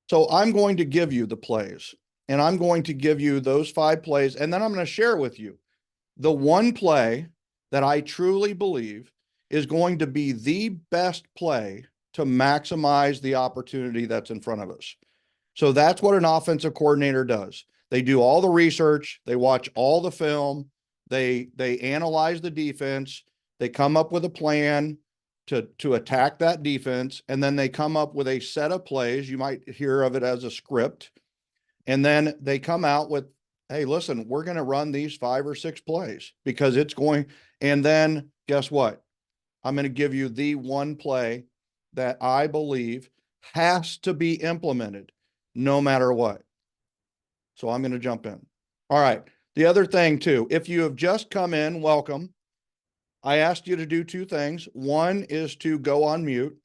So I'm going to give you the plays, and I'm going to give you those 5 plays, and then I'm going to share with you the one play that I truly believe is going to be the best play to maximize the opportunity that's in front of us. So that's what an offensive coordinator does. They do all the research, they watch all the film, they analyze the defense, they come up with a plan to attack that defense, and then they come up with a set of plays. You might hear of it as a script. And then they come out with, hey, listen, we're going to run these 5 or 6 plays because it's going. And then guess what? I'm going to give you the one play that I believe has to be implemented no matter what. So I'm going to jump in. All right. The other thing, too, if you have just come in, welcome. I asked you to do 2 things. One is to go on mute.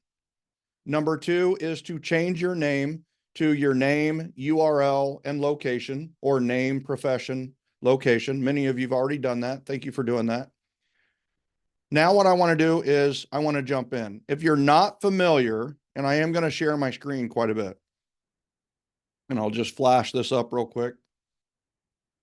Number 2 is to change your name to your name, URL, and location, or name, profession, location. Many of you have already done that. Thank you for doing that. Now what I want to do is I want to jump in. If you're not familiar, and I am going to share my screen quite a bit, and I'll just flash this up real quick.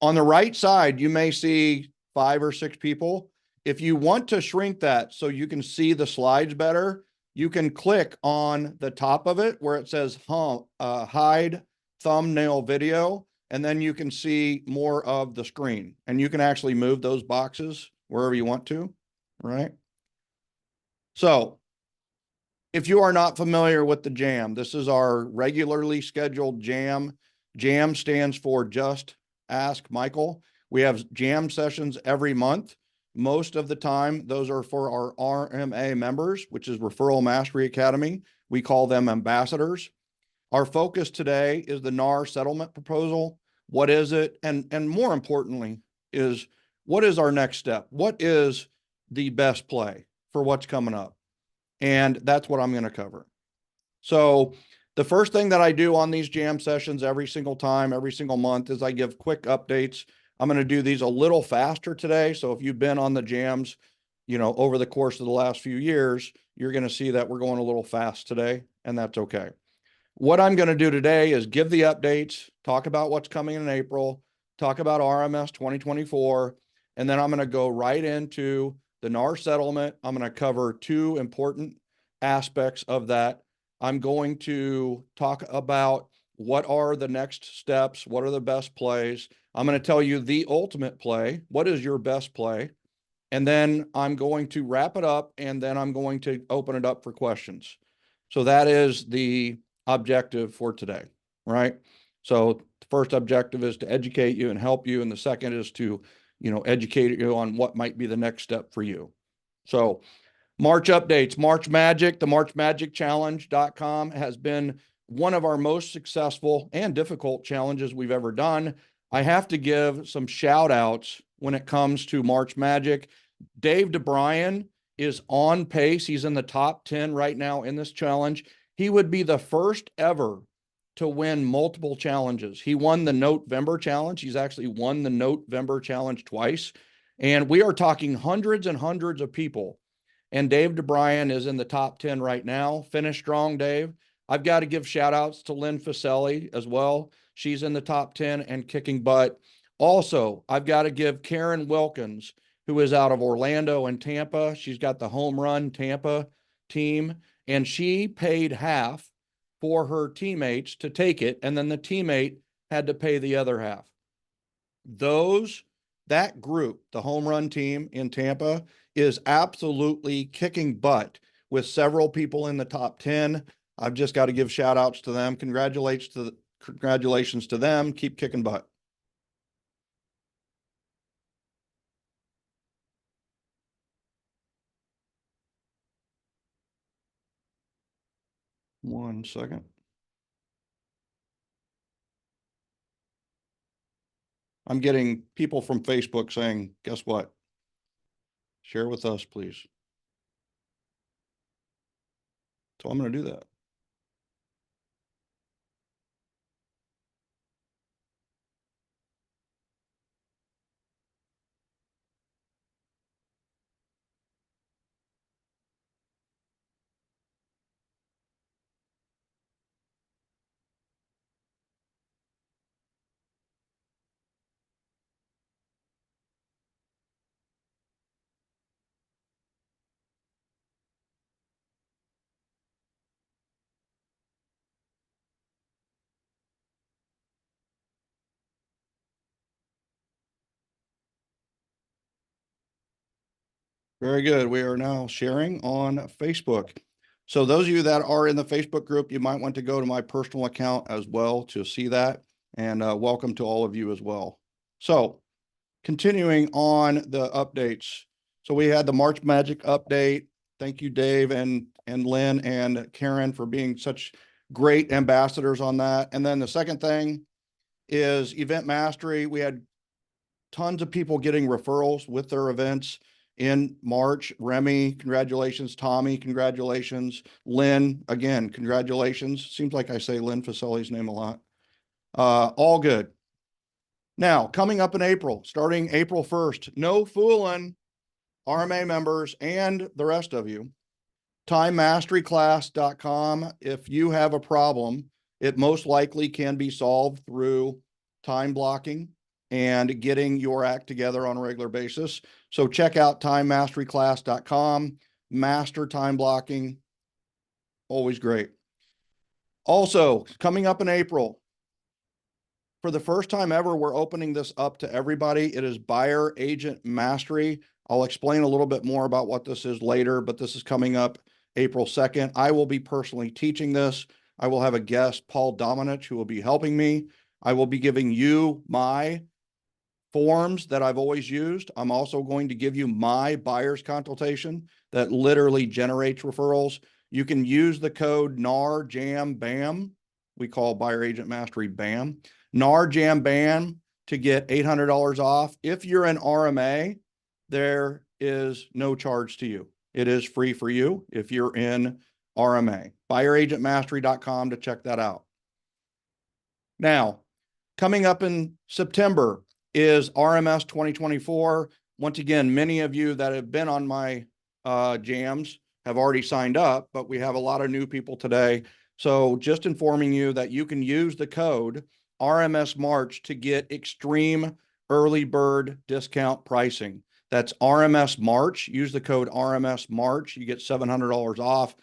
On the right side, you may see 5 or 6 people. If you want to shrink that so you can see the slides better, you can click on the top of it where it says hide thumbnail video, and then you can see more of the screen. And you can actually move those boxes wherever you want to, right? So if you are not familiar with the jam, this is our regularly scheduled jam. Jam stands for Just Ask Michael. We have jam sessions every month. Most of the time, those are for our RMA members, which is Referral Mastery Academy. We call them ambassadors. Our focus today is the NAR settlement proposal. What is it? And more importantly, is what is our next step? What is the best play for what's coming up? And that's what I'm going to cover. So the first thing that I do on these jam sessions every single time, every single month, is I give quick updates. I'm going to do these a little faster today. So if you've been on the jams, over the course of the last few years, you're going to see that we're going a little fast today, and that's okay. What I'm going to do today is give the updates, talk about what's coming in April, talk about RMS 2024, and then I'm going to go right into the NAR settlement. I'm going to cover 2 important aspects of that. I'm going to talk about what are the next steps, what are the best plays. I'm going to tell you the ultimate play. What is your best play? And then I'm going to wrap it up, and then I'm going to open it up for questions. So that is the objective for today, right? So the first objective is to educate you and help you, and the second is to, educate you on what might be the next step for you. So March updates, March Magic, the marchmagicchallenge.com has been one of our most successful and difficult challenges we've ever done. I have to give some shout outs when it comes to March Magic. Dave DeBryan is on pace. He's in the top 10 right now in this challenge. He would be the first ever to win multiple challenges. He won the November challenge. He's actually won the November challenge twice. And we are talking hundreds and hundreds of people. And Dave DeBryan is in the top 10 right now. Finish strong, Dave. I've got to give shout outs to Lynn Faselli as well. She's in the top 10 and kicking butt. Also, I've got to give Karen Wilkins, who is out of Orlando and Tampa. She's got the home run Tampa team, and she paid half for her teammates to take it, and then the teammate had to pay the other half. That group, the home run team in Tampa, is absolutely kicking butt with several people in the top 10. I've just got to give shout outs to them. Congratulations to them. Keep kicking butt. One second. I'm getting people from Facebook saying, guess what? Share with us, please. So I'm going to do that. Very good. We are now sharing on Facebook. So those of you that are in the Facebook group, you might want to go to my personal account as well to see that. And welcome to all of you as well. So continuing on the updates. So we had the March Magic update. Thank you, Dave and Lynn and Karen for being such great ambassadors on that. And then the second thing is event mastery. We had tons of people getting referrals with their events in March. Remy, congratulations. Tommy, congratulations. Lynn, again, congratulations. Seems like I say Lynn Faselli's name a lot. All good. Now, coming up in April, starting April 1st, no fooling, RMA members and the rest of you. TimeMasteryClass.com. If you have a problem, it most likely can be solved through time blocking and getting your act together on a regular basis. So check out TimeMasteryClass.com. Master time blocking. Always great. Also, coming up in April, for the first time ever, we're opening this up to everybody. It is Buyer Agent Mastery. I'll explain a little bit more about what this is later, but this is coming up April 2nd. I will be personally teaching this. I will have a guest, Paul Dominich, who will be helping me. I will be giving you my forms that I've always used. I'm also going to give you my buyer's consultation that literally generates referrals. You can use the code NAR JAM BAM. We call Buyer Agent Mastery BAM. NAR JAM BAM to get $800 off. If you're an RMA, there is no charge to you. It is free for you if you're in RMA. BuyerAgentMastery.com to check that out. Now, coming up in September is RMS 2024. Once again, many of you that have been on my jams have already signed up, but we have a lot of new people today. So just informing you that you can use the code RMS March to get extreme early bird discount pricing. That's RMS March. Use the code RMS March. You get $700 off.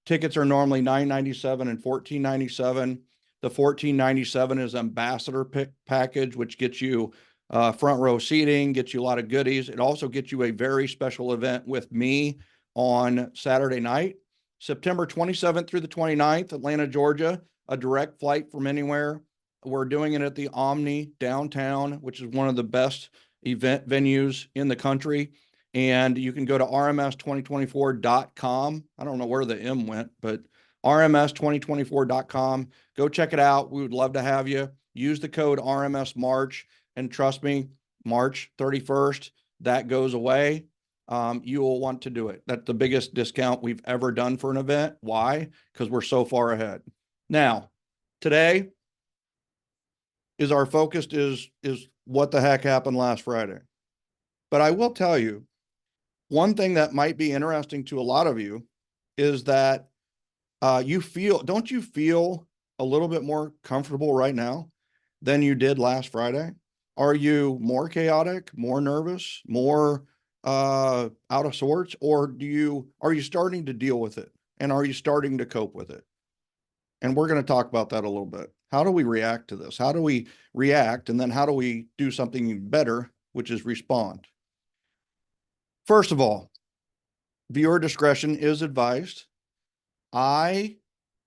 Tickets are normally $997 and $1497. The $1497 is ambassador package, which gets you front row seating, gets you a lot of goodies. It also gets you a very special event with me on Saturday night, September 27th through the 29th, Atlanta, Georgia, a direct flight from anywhere. We're doing it at the Omni downtown, which is one of the best event venues in the country. And you can go to rms2024.com. I don't know where the M went, but rms2024.com. Go check it out. We would love to have you. Use the code RMS March. And trust me, March 31st, that goes away. You will want to do it. That's the biggest discount we've ever done for an event. Why? Because we're so far ahead. Now, today is our focus is what the heck happened last Friday. But I will tell you, one thing that might be interesting to a lot of you is that don't you feel a little bit more comfortable right now than you did last Friday? Are you more chaotic, more nervous, more out of sorts, or are you starting to deal with it? And are you starting to cope with it? And we're going to talk about that a little bit. How do we react to this? How do we react? And then how do we do something better, which is respond? First of all, viewer discretion is advised. I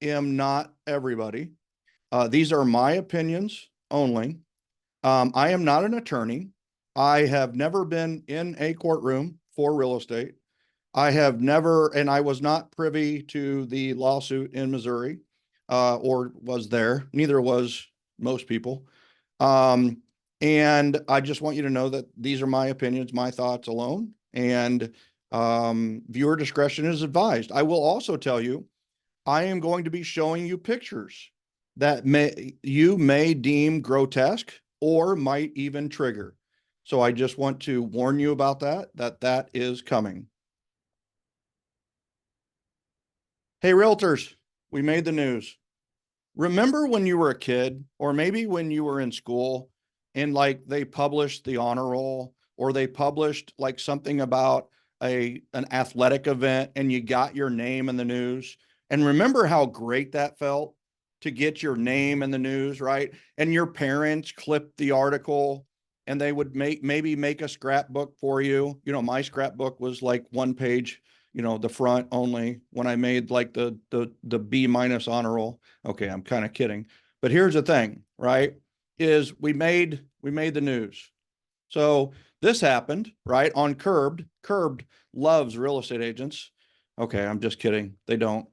am not everybody. These are my opinions only. I am not an attorney. I have never been in a courtroom for real estate. I have never, and I was not privy to the lawsuit in Missouri, or was there. Neither was most people. And I just want you to know that these are my opinions, my thoughts alone, and viewer discretion is advised. I will also tell you, I am going to be showing you pictures that you may deem grotesque or might even trigger. So I just want to warn you about that is coming. Hey, realtors, we made the news. Remember when you were a kid, or maybe when you were in school and like they published the honor roll, or they published like something about an athletic event and you got your name in the news? And remember how great that felt to get your name in the news, right? And your parents clipped the article and they would maybe make a scrapbook for you. You know, my scrapbook was like 1 page, you know, the front only. When I made like the B- honor roll. Okay, I'm kind of kidding. But here's the thing, right? Is we made the news. So this happened, right? On Curbed. Curbed loves real estate agents. Okay, I'm just kidding. They don't.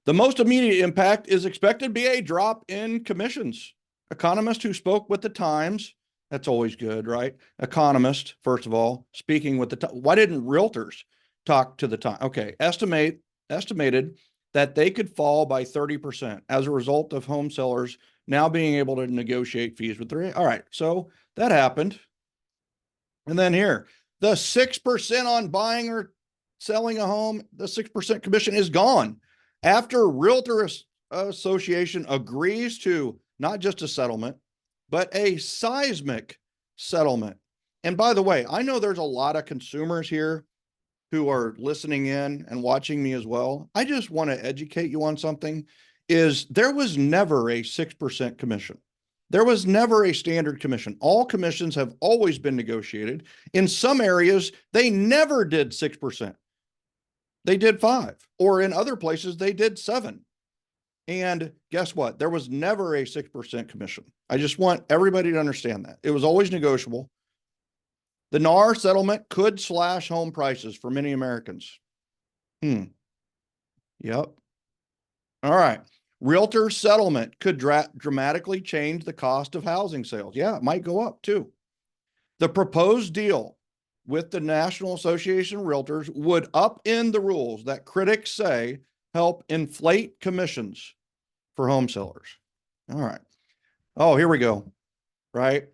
The most immediate impact is expected to be a drop in commissions. Economist who spoke with the Times, that's always good, right? Economist, first of all, speaking with the why didn't realtors talk to the Times? Okay, estimated that they could fall by 30% as a result of home sellers now being able to negotiate fees with their. All right, so that happened. And then here, the 6% on buying or selling a home, the 6% commission is gone after Realtor Association agrees to not just a settlement, but a seismic settlement. And by the way, I know there's a lot of consumers here who are listening in and watching me as well. I just want to educate you on something. Is there was never a 6% commission. There was never a standard commission. All commissions have always been negotiated. In some areas, they never did 6%. They did 5%, or in other places, they did 7%. And guess what? There was never a 6% commission. I just want everybody to understand that. It was always negotiable. The NAR settlement could slash home prices for many Americans. Yep. All right. Realtor settlement could dramatically change the cost of housing sales. Yeah, it might go up too. The proposed deal with the National Association of Realtors would upend the rules that critics say help inflate commissions for home sellers. All right. Oh, here we go. Right.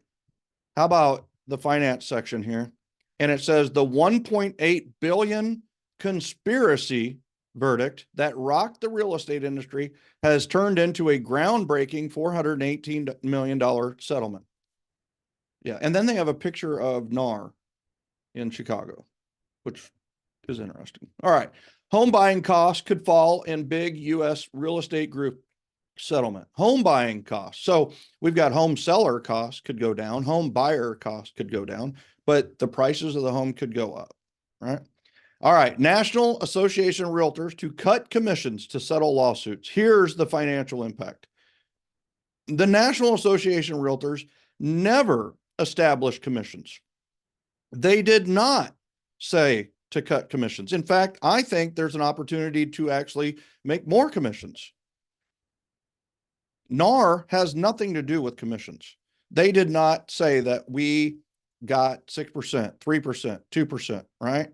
How about the finance section here? And it says the 1.8 billion conspiracy verdict that rocked the real estate industry has turned into a groundbreaking $418 million settlement. Yeah. And then they have a picture of NAR in Chicago, which is interesting. All right. Home buying costs could fall in big U.S. real estate group settlement. Home buying costs. So we've got home seller costs could go down, home buyer costs could go down, but the prices of the home could go up, right? All right. National Association of Realtors to cut commissions to settle lawsuits. Here's the financial impact. The National Association of Realtors never established commissions. They did not say to cut commissions. In fact, I think there's an opportunity to actually make more commissions. NAR has nothing to do with commissions. They did not say that we got 6%, 3%, 2%, right?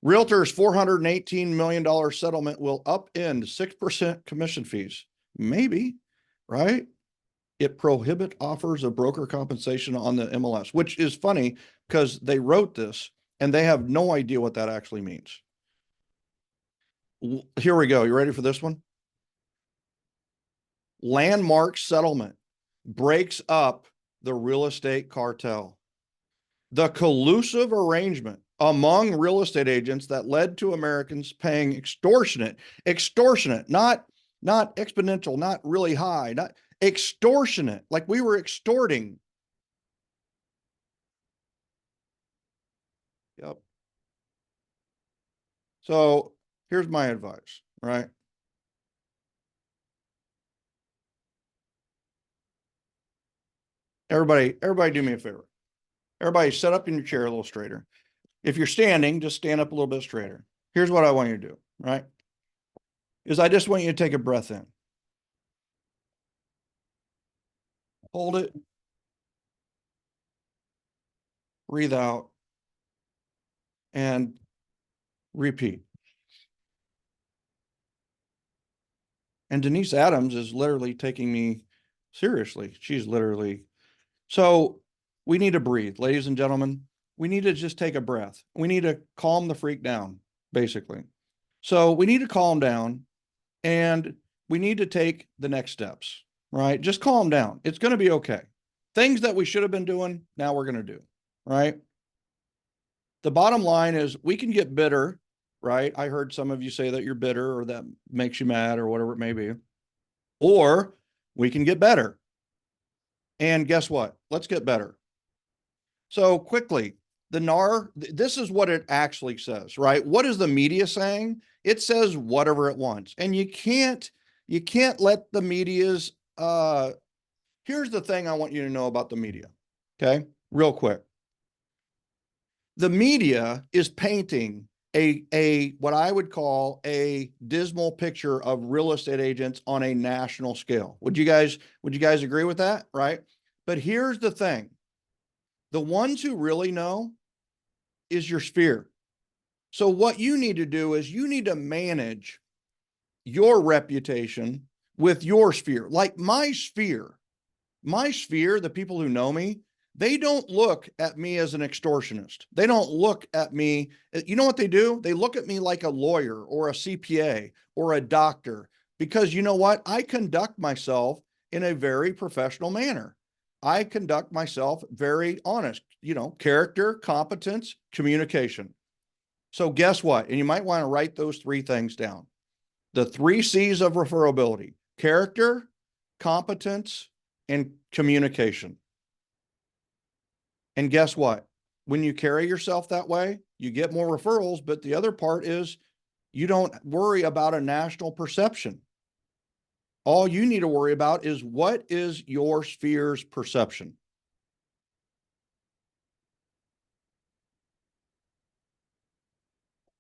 Realtors' $418 million settlement will upend 6% commission fees. Maybe, right? It prohibit offers of broker compensation on the MLS, which is funny because they wrote this and they have no idea what that actually means. Here we go. You ready for this one? Landmark settlement breaks up the real estate cartel. The collusive arrangement among real estate agents that led to Americans paying extortionate, not exponential, not really high, not extortionate, like we were extorting. Yep. So here's my advice, right? Everybody do me a favor. Everybody sit up in your chair a little straighter. If you're standing, just stand up a little bit straighter. Here's what I want you to do, right? Is I just want you to take a breath in. Hold it. Breathe out. And repeat. And Denise Adams is literally taking me seriously. She's literally. So we need to breathe, ladies and gentlemen. We need to just take a breath. We need to calm the freak down, basically. So we need to calm down and we need to take the next steps, right? Just calm down. It's going to be okay. Things that we should have been doing, now we're going to do, right? The bottom line is we can get bitter, right? I heard some of you say that you're bitter or that makes you mad or whatever it may be. Or we can get better. And guess what? Let's get better. So quickly, the NAR, this is what it actually says, right? What is the media saying? It says whatever it wants. And you can't let the media's, here's the thing I want you to know about the media. Okay. Real quick. The media is painting a what I would call a dismal picture of real estate agents on a national scale. Would you guys agree with that? Right. But here's the thing. The ones who really know is your sphere. So what you need to do is you need to manage your reputation with your sphere. Like my sphere, the people who know me, they don't look at me as an extortionist. They don't look at me. You know what they do? They look at me like a lawyer or a CPA or a doctor, because you know what? I conduct myself in a very professional manner. I conduct myself very honest, character, competence, communication. So guess what? And you might want to write those three things down. The 3 C's of referability: character, competence, and communication. And guess what? When you carry yourself that way, you get more referrals. But the other part is you don't worry about a national perception. All you need to worry about is what is your sphere's perception.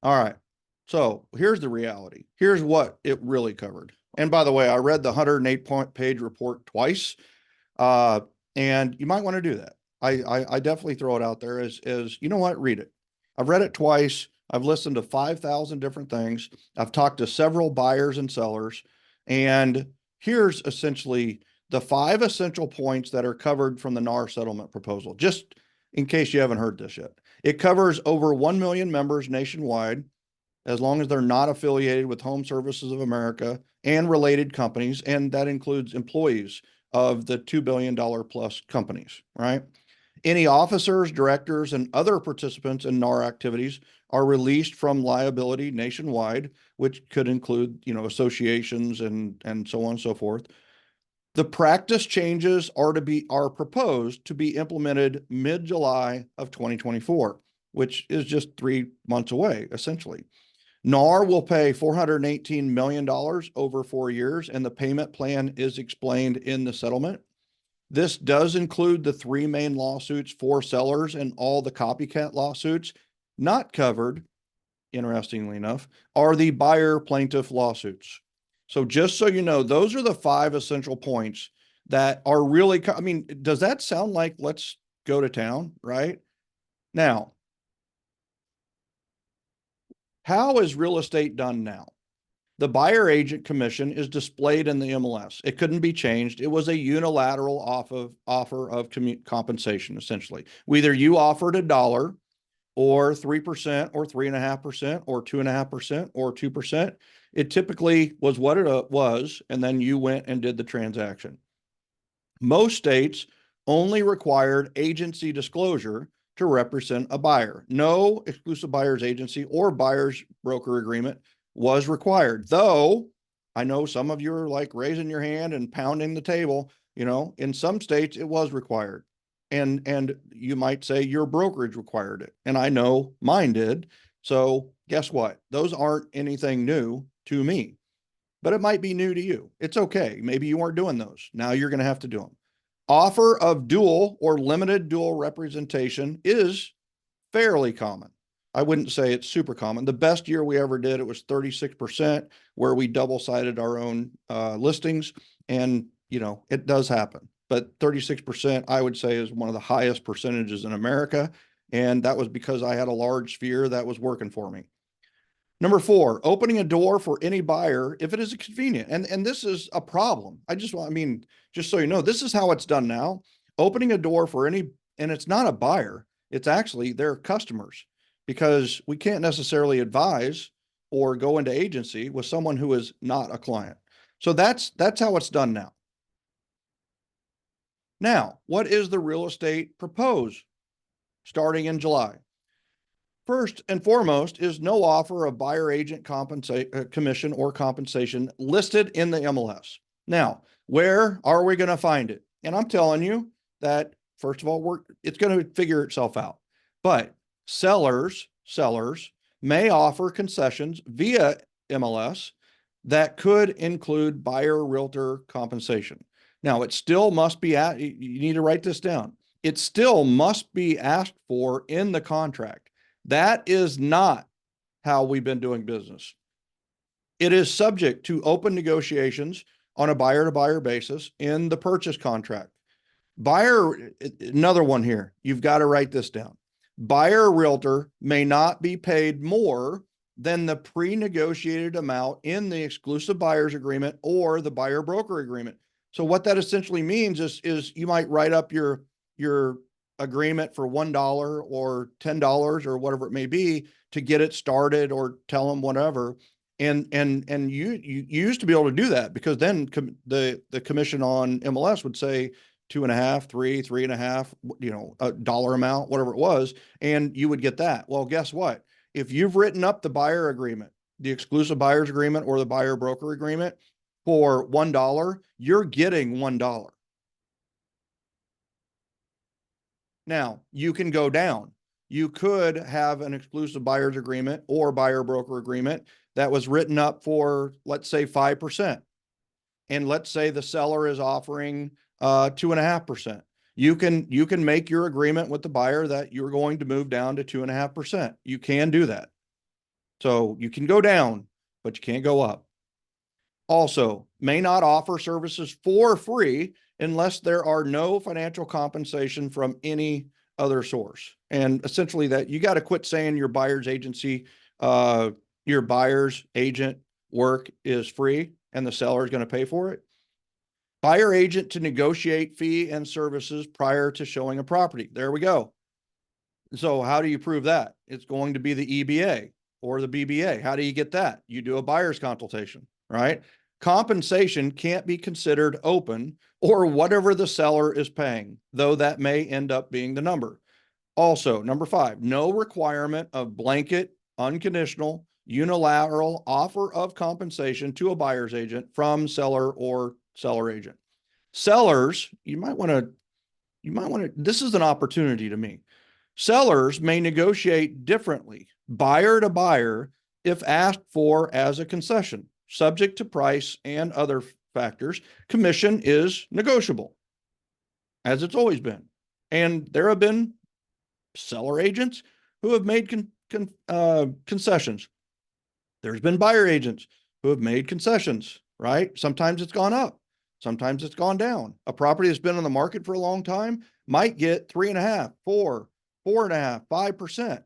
All right. So here's the reality. Here's what it really covered. And by the way, I read the 108-page report twice. And you might want to do that. I definitely throw it out there as, you know what, read it. I've read it twice. I've listened to 5,000 different things. I've talked to several buyers and sellers. And here's essentially the 5 essential points that are covered from the NAR settlement proposal, just in case you haven't heard this yet. It covers over 1 million members nationwide, as long as they're not affiliated with Home Services of America and related companies. And that includes employees of the $2 billion plus companies, right? Any officers, directors, and other participants in NAR activities are released from liability nationwide, which could include, associations and so on and so forth. The practice changes are proposed to be implemented mid-July of 2024, which is just 3 months away, essentially. NAR will pay $418 million over 4 years, and the payment plan is explained in the settlement. This does include the 3 main lawsuits for sellers and all the copycat lawsuits. Not covered, interestingly enough, are the buyer plaintiff lawsuits. So just so you know, those are the 5 essential points that are really, does that sound like let's go to town, right? Now, how is real estate done now? The buyer agent commission is displayed in the MLS. It couldn't be changed. It was a unilateral offer of compensation, essentially. Whether you offered $1 or 3% or 3.5% or 2.5% or 2%, it typically was what it was, and then you went and did the transaction. Most states only required agency disclosure to represent a buyer. No exclusive buyer's agency or buyer's broker agreement was required, though I know some of you are like raising your hand and pounding the table. In some states it was required, and you might say your brokerage required it, and I know mine did. So guess what? Those aren't anything new to me, but it might be new to you. It's okay. Maybe you weren't doing those. Now you're going to have to do them. Offer of dual or limited dual representation is fairly common. I wouldn't say it's super common. The best year we ever did, it was 36%, where we double-sided our own listings. And, it does happen. But 36%, I would say, is one of the highest percentages in America. And that was because I had a large sphere that was working for me. Number 4, opening a door for any buyer if it is convenient. And this is a problem. Just so you know, this is how it's done now. Opening a door for any, and it's not a buyer, it's actually their customers, because we can't necessarily advise or go into agency with someone who is not a client. So that's how it's done now. Now, what is the real estate proposed starting in July? First and foremost is no offer of buyer agent commission or compensation listed in the MLS. Now, where are we going to find it? And I'm telling you that first of all, it's going to figure itself out. But sellers may offer concessions via MLS that could include buyer realtor compensation. Now, it still must be you need to write this down. It still must be asked for in the contract. That is not how we've been doing business. It is subject to open negotiations on a buyer to buyer basis in the purchase contract. Buyer, another one here, you've got to write this down. Buyer realtor may not be paid more than the pre-negotiated amount in the exclusive buyer's agreement or the buyer broker agreement. So what that essentially means is you might write up your agreement for $1 or $10 or whatever it may be to get it started, or tell them whatever. And you used to be able to do that, because then the commission on MLS would say 2.5, 3.5, a dollar amount, whatever it was, and you would get that. Well, guess what? If you've written up the buyer agreement, the exclusive buyer's agreement or the buyer broker agreement for $1, you're getting $1. Now, you can go down. You could have an exclusive buyer's agreement or buyer broker agreement that was written up for, let's say, 5%. And let's say the seller is offering 2.5%. You can make your agreement with the buyer that you're going to move down to 2.5%. You can do that. So you can go down, but you can't go up. Also, may not offer services for free unless there are no financial compensation from any other source. And essentially that you got to quit saying your buyer's agency, your buyer's agent work is free and the seller is going to pay for it. Buyer agent to negotiate fee and services prior to showing a property. There we go. So how do you prove that? It's going to be the EBA or the BBA. How do you get that? You do a buyer's consultation, right? Compensation can't be considered open or whatever the seller is paying, though that may end up being the number. Also, number 5, no requirement of blanket, unconditional, unilateral offer of compensation to a buyer's agent from seller or seller agent. Sellers, you might want to, this is an opportunity to me. Sellers may negotiate differently, buyer to buyer, if asked for as a concession, subject to price and other factors. Commission is negotiable, as it's always been. And there have been seller agents who have made concessions. There's been buyer agents who have made concessions, right? Sometimes it's gone up. Sometimes it's gone down. A property that's been on the market for a long time might get 3.5, 4, 4.5, 5%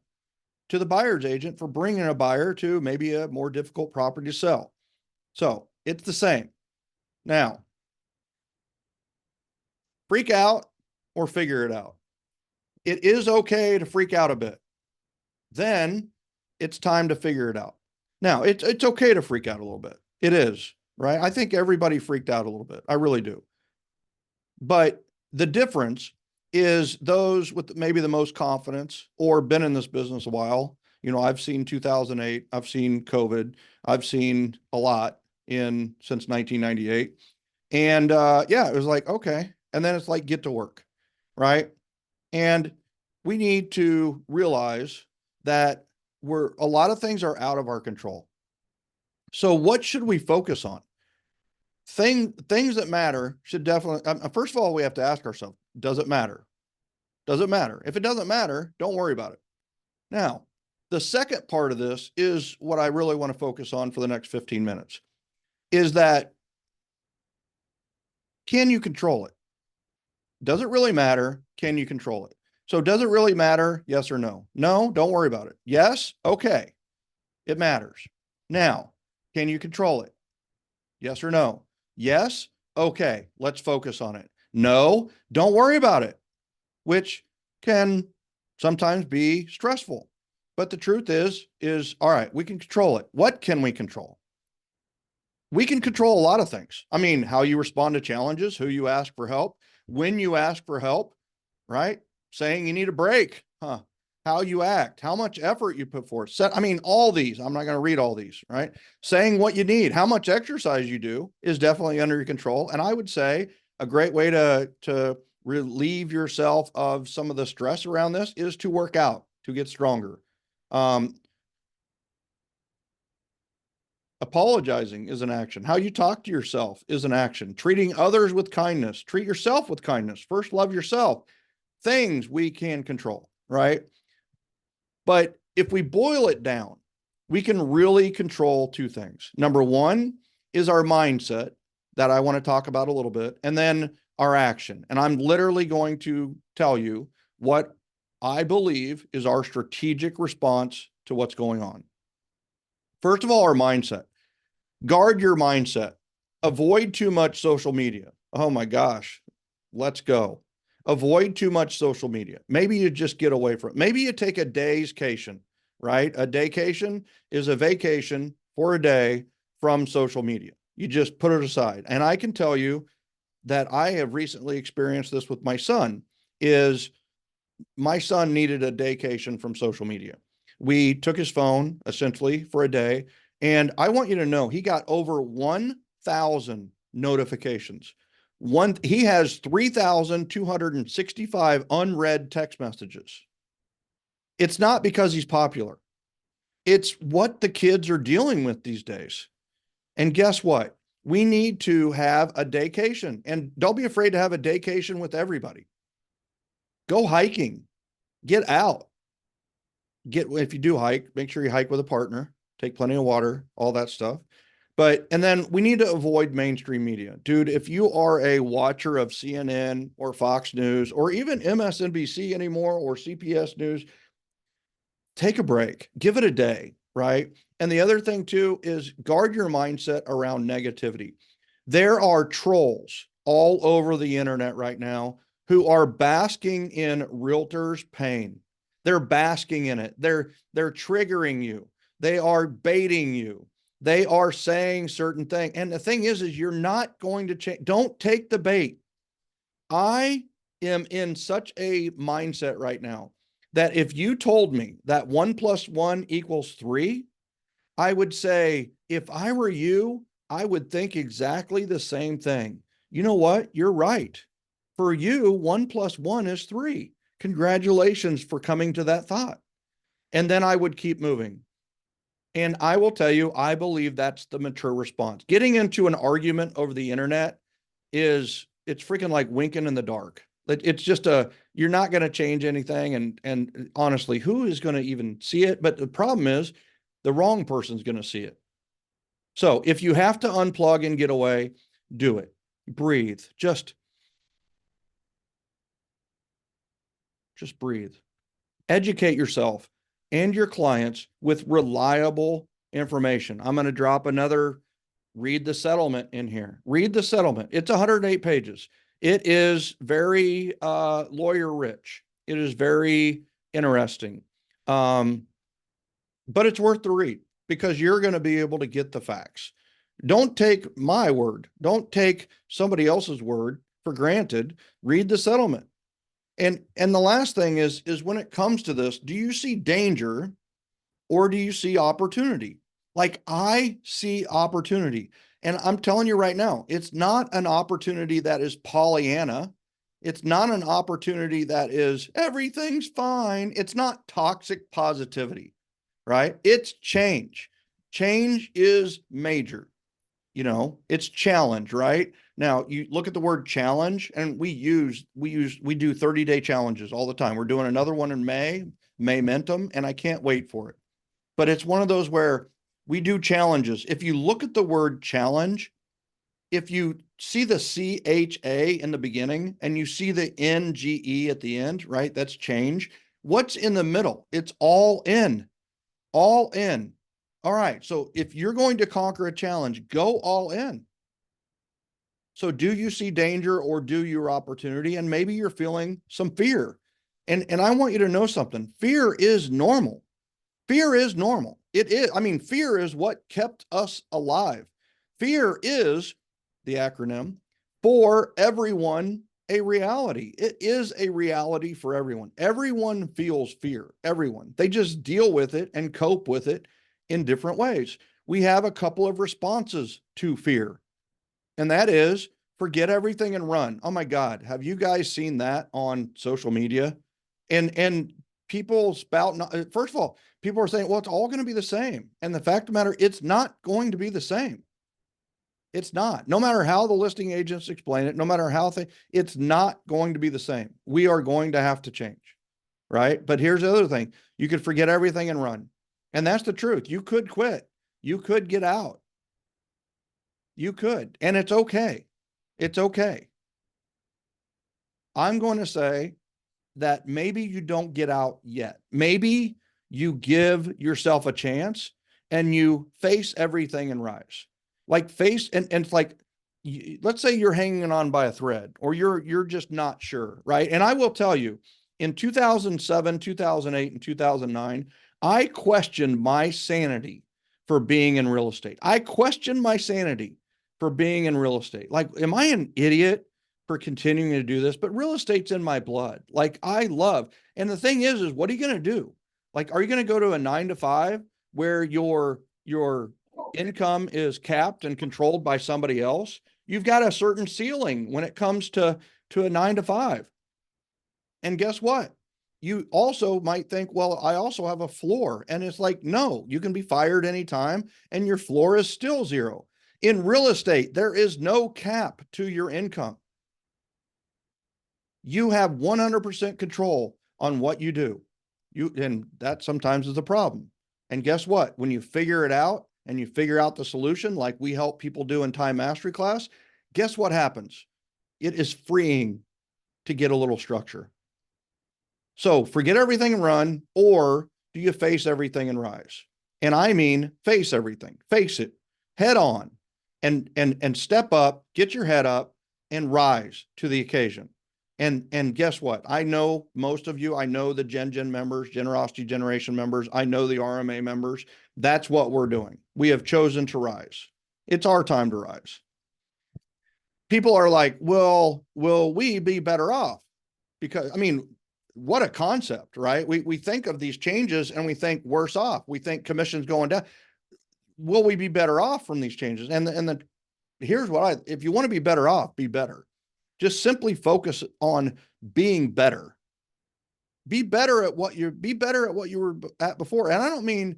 to the buyer's agent for bringing a buyer to maybe a more difficult property to sell. So it's the same. Now, freak out or figure it out. It is okay to freak out a bit. Then it's time to figure it out. Now, it's okay to freak out a little bit. It is, right? I think everybody freaked out a little bit. I really do. But the difference is those with maybe the most confidence or been in this business a while. I've seen 2008, I've seen COVID, I've seen a lot since 1998. And yeah, it was like, okay. And then it's like, get to work, right? And we need to realize that a lot of things are out of our control. So what should we focus on? Things that matter should definitely, first of all, we have to ask ourselves, does it matter? Does it matter? If it doesn't matter, don't worry about it. Now, the second part of this is what I really want to focus on for the next 15 minutes, is that, can you control it? Does it really matter? Can you control it? So does it really matter? Yes or no? No, don't worry about it. Yes? Okay. It matters. Now, can you control it? Yes or no? Yes? Okay. Let's focus on it. No, don't worry about it, which can sometimes be stressful. But the truth is, all right, we can control it. What can we control? We can control a lot of things. I mean, how you respond to challenges, who you ask for help, when you ask for help, right? Saying you need a break, how you act, how much effort you put forth. All these, I'm not going to read all these, right? Saying what you need, how much exercise you do is definitely under your control. And I would say a great way to relieve yourself of some of the stress around this is to work out, to get stronger. Apologizing is an action. How you talk to yourself is an action. Treating others with kindness. Treat yourself with kindness. First, love yourself. Things we can control, right? But if we boil it down, we can really control two things. Number one is our mindset that I want to talk about a little bit, and then our action. And I'm literally going to tell you what I believe is our strategic response to what's going on. First of all, our mindset. Guard your mindset. Avoid too much social media. Oh my gosh, let's go. Avoid too much social media. Maybe you just get away from it. Maybe you take a day's vacation, right? A daycation is a vacation for a day from social media. You just put it aside. And I can tell you that I have recently experienced this with my son, is my son needed a daycation from social media. We took his phone essentially for a day. And I want you to know he got over 1,000 notifications. He has 3,265 unread text messages. It's not because he's popular. It's what the kids are dealing with these days. And guess what? We need to have a daycation, and don't be afraid to have a daycation with everybody. Go hiking, get out. If you do hike, make sure you hike with a partner, take plenty of water, all that stuff. And then we need to avoid mainstream media. Dude, if you are a watcher of CNN or Fox News or even MSNBC anymore or CBS News, take a break, give it a day, right? And the other thing too is guard your mindset around negativity. There are trolls all over the internet right now who are basking in realtors' pain. They're basking in it. They're triggering you. They are baiting you. They are saying certain things. And the thing is you're not going to change. Don't take the bait. I am in such a mindset right now that if you told me that 1 + 1 = 3, I would say, if I were you, I would think exactly the same thing. You know what? You're right. For you, 1 + 1 is 3. Congratulations for coming to that thought. And then I would keep moving. And I will tell you, I believe that's the mature response. Getting into an argument over the internet it's freaking like winking in the dark. It's just you're not going to change anything. And honestly, who is going to even see it? But the problem is the wrong person's going to see it. So if you have to unplug and get away, do it. Breathe. Just breathe. Educate yourself and your clients with reliable information. I'm going to drop another read the settlement in here. Read the settlement. It's 108 pages. It is very lawyer rich. It is very interesting. But it's worth the read because you're going to be able to get the facts. Don't take my word. Don't take somebody else's word for granted. Read the settlement. And the last thing is when it comes to this, do you see danger or do you see opportunity? Like I see opportunity. And I'm telling you right now, it's not an opportunity that is Pollyanna. It's not an opportunity that is everything's fine. It's not toxic positivity, right? It's change. Change is major. It's challenge, right? Now you look at the word challenge, and we do 30-day challenges all the time. We're doing another one in Maymentum, and I can't wait for it. But it's one of those where we do challenges. If you look at the word challenge, if you see the CHA in the beginning and you see the NGE at the end, right? That's change. What's in the middle? It's all in. All in. All right. So if you're going to conquer a challenge, go all in. So do you see danger or do your opportunity? And maybe you're feeling some fear. And I want you to know something. Fear is normal. Fear is normal. It is. I mean, fear is what kept us alive. Fear is the acronym for everyone a reality. It is a reality for everyone. Everyone feels fear. Everyone. They just deal with it and cope with it in different ways. We have a couple of responses to fear, and that is forget everything and run. Oh my God. Have you guys seen that on social media? And people spout, first of all, people are saying, well, it's all going to be the same. And the fact of the matter, it's not going to be the same. It's not. No matter how the listing agents explain it, no matter how it's not going to be the same. We are going to have to change, right? But here's the other thing. You could forget everything and run. And that's the truth. You could quit. You could get out. You could. And it's okay. It's okay. I'm going to say that maybe you don't get out yet. Maybe you give yourself a chance and you face everything and rise. Like face, and it's like, let's say you're hanging on by a thread, or you're just not sure, right? And I will tell you, in 2007, 2008, and 2009, I questioned my sanity for being in real estate. I questioned my sanity for being in real estate. Like, am I an idiot for continuing to do this? But real estate's in my blood. Like, I love, and the thing is what are you going to do? Like, are you going to go to a 9 to 5 where your income is capped and controlled by somebody else? You've got a certain ceiling when it comes to a 9 to 5. And guess what? You also might think, well, I also have a floor. And it's like, no, you can be fired anytime and your floor is still zero. In real estate, there is no cap to your income. You have 100% control on what you do. And that sometimes is a problem. And guess what? When you figure it out and you figure out the solution, like we help people do in Time Mastery class, guess what happens? It is freeing to get a little structure. So forget everything and run, or do you face everything and rise? And I mean, face everything, face it head on, and step up, get your head up and rise to the occasion. And guess what? I know most of you, I know the GenGen members, Generosity Generation members, I know the RMA members. That's what we're doing. We have chosen to rise. It's our time to rise. People are like, well, will we be better off? Because, I mean, what a concept, right? We think of these changes and we think worse off. We think commissions going down. Will we be better off from these changes? And here's what if you want to be better off, be better. Just simply focus on being better. Be better at what you were at before. And I don't mean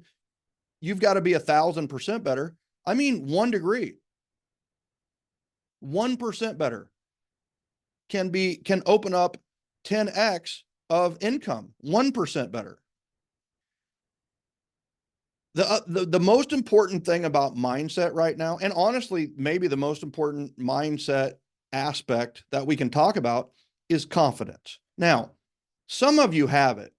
you've got to be 1,000% better. I mean 1 degree. 1% better can open up 10x of income. 1% better. The most important thing about mindset right now, and honestly, maybe the most important mindset aspect that we can talk about, is confidence. Now, some of you have it.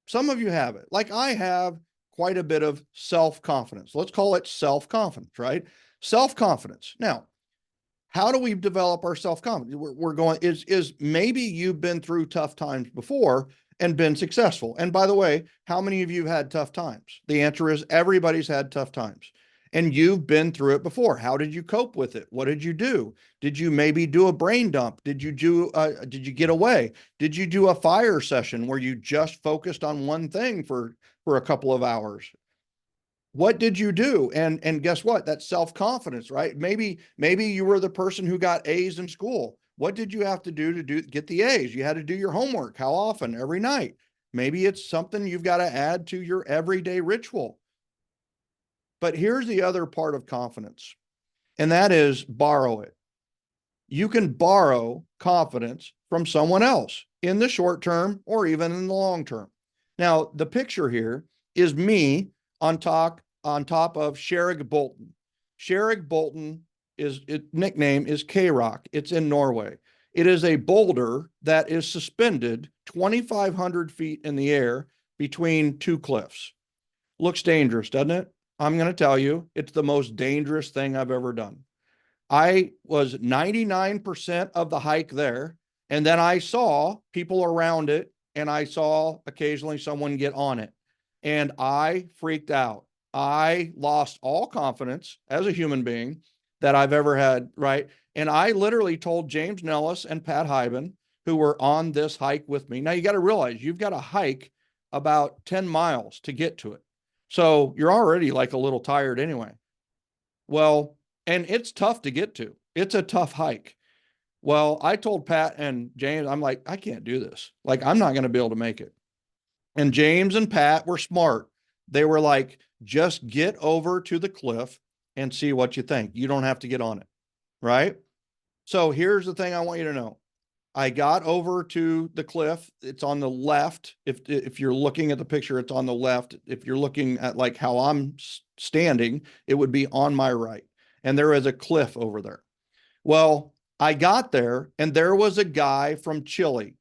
Some of you have it. Like I have quite a bit of self-confidence. Let's call it self-confidence, right? Self-confidence. Now, how do we develop our self-confidence? We're going, is maybe you've been through tough times before and been successful. And by the way, how many of you have had tough times? The answer is everybody's had tough times. And you've been through it before. How did you cope with it? What did you do? Did you maybe do a brain dump? Did you get away? Did you do a fire session where you just focused on one thing for a couple of hours? What did you do? And guess what? That's self-confidence, right? Maybe you were the person who got A's in school. What did you have to do to get the A's? You had to do your homework. How often? Every night. Maybe it's something you've got to add to your everyday ritual. But here's the other part of confidence, and that is borrow it. You can borrow confidence from someone else in the short term or even in the long term. Now, the picture here is me on top of Sherrig Bolton. Sherrig Bolton nickname is K-Rock. It's in Norway. It is a boulder that is suspended 2,500 feet in the air between two cliffs. Looks dangerous, doesn't it? I'm going to tell you, it's the most dangerous thing I've ever done. I was 99% of the hike there, and then I saw people around it, and I saw occasionally someone get on it, and I freaked out. I lost all confidence as a human being that I've ever had, right? And I literally told James Nellis and Pat Hyben, who were on this hike with me. Now, you got to realize you've got to hike about 10 miles to get to it. So you're already like a little tired anyway. Well, and it's tough to get to. It's a tough hike. Well, I told Pat and James, I'm like, I can't do this. Like, I'm not going to be able to make it. And James and Pat were smart. They were like, just get over to the cliff and see what you think. You don't have to get on it. Right. So here's the thing I want you to know. I got over to the cliff. It's on the left. If you're looking at the picture, it's on the left. If you're looking at like how I'm standing, it would be on my right. And there is a cliff over there. Well, I got there and there was a guy from Chile.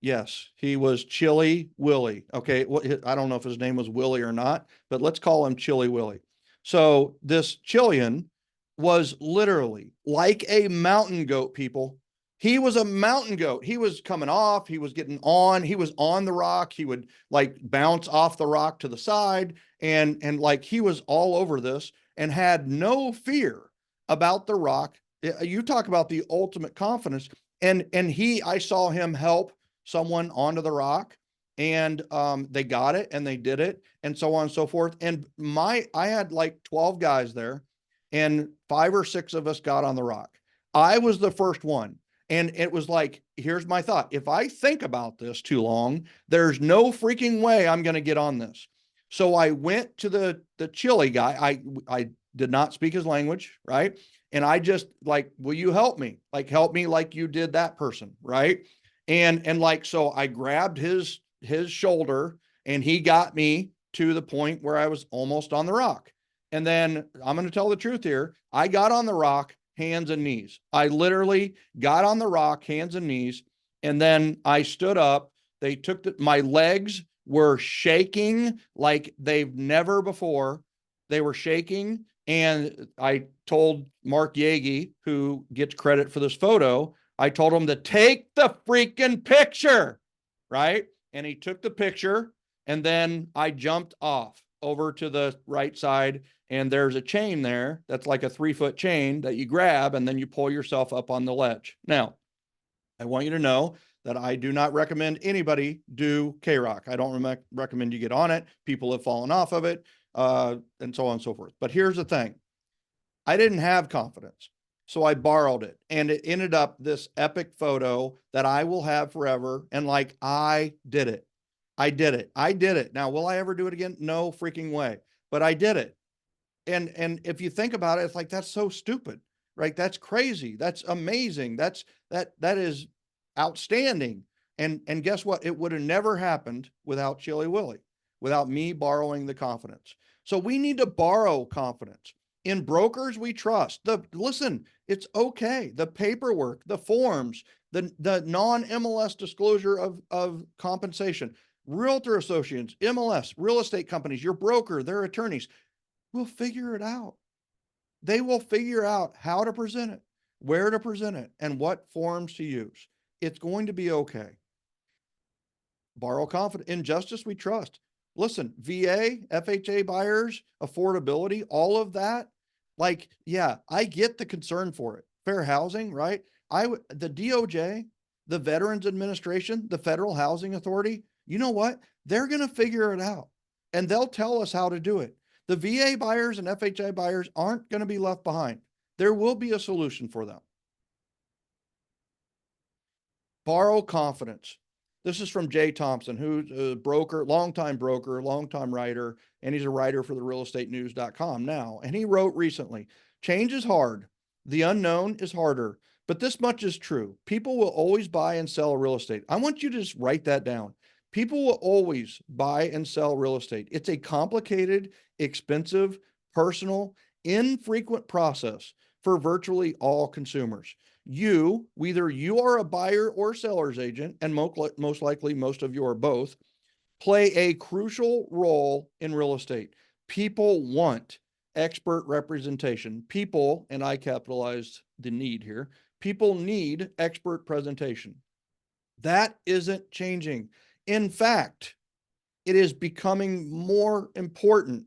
Yes, he was Chili Willie. Okay, I don't know if his name was Willie or not, but let's call him Chili Willie. So this Chilean was literally like a mountain goat, people. He was a mountain goat. He was coming off, he was getting on, he was on the rock. He would like bounce off the rock to the side and like he was all over this and had no fear about the rock. You talk about the ultimate confidence. And I saw him help someone onto the rock and they got it and they did it and so on and so forth. And I had like 12 guys there and 5 or 6 of us got on the rock. I was the first one. And it was like, here's my thought. If I think about this too long, there's no freaking way I'm going to get on this. So I went to the Chile guy. I did not speak his language. Right. And I just like, will you help me? Like, help me like you did that person. Right. And like, so I grabbed his shoulder and he got me to the point where I was almost on the rock. And then I'm going to tell the truth here. I got on the rock, hands and knees. I literally got on the rock, hands and knees. And then I stood up. They took my legs were shaking like they've never before. They were shaking. And I told Mark Yagi, who gets credit for this photo, I told him to take the freaking picture, right? And he took the picture and then I jumped off over to the right side and there's a chain there that's like a 3-foot chain that you grab and then you pull yourself up on the ledge. Now, I want you to know that I do not recommend anybody do K-Rock. I don't recommend you get on it. People have fallen off of it and so on and so forth. But here's the thing. I didn't have confidence. So I borrowed it and it ended up this epic photo that I will have forever. And like, I did it. I did it. I did it. Now, will I ever do it again? No freaking way, but I did it. And if you think about it, it's like, that's so stupid, right? That's crazy. That's amazing. That is outstanding. And guess what? It would have never happened without Chili Willie, without me borrowing the confidence. So we need to borrow confidence. In brokers, we trust. Listen, it's okay. The paperwork, the forms, the non-MLS disclosure of compensation, realtor associations, MLS, real estate companies, your broker, their attorneys will figure it out. They will figure out how to present it, where to present it, and what forms to use. It's going to be okay. Borrow confidence. In justice, we trust. Listen, VA, FHA buyers, affordability, all of that. Like, yeah, I get the concern for it. Fair housing, right? The DOJ, the Veterans Administration, the Federal Housing Authority, you know what? They're going to figure it out and they'll tell us how to do it. The VA buyers and FHA buyers aren't going to be left behind. There will be a solution for them. Borrow confidence. This is from Jay Thompson, who's a broker, longtime writer, and he's a writer for the realestatenews.com now. And he wrote recently, change is hard. The unknown is harder, but this much is true. People will always buy and sell real estate. I want you to just write that down. People will always buy and sell real estate. It's a complicated, expensive, personal, infrequent process for virtually all consumers. Whether you are a buyer or seller's agent, and most likely most of you are both, play a crucial role in real estate. People want expert representation. People, and I capitalized the need here, people need expert presentation. That isn't changing. In fact, it is becoming more important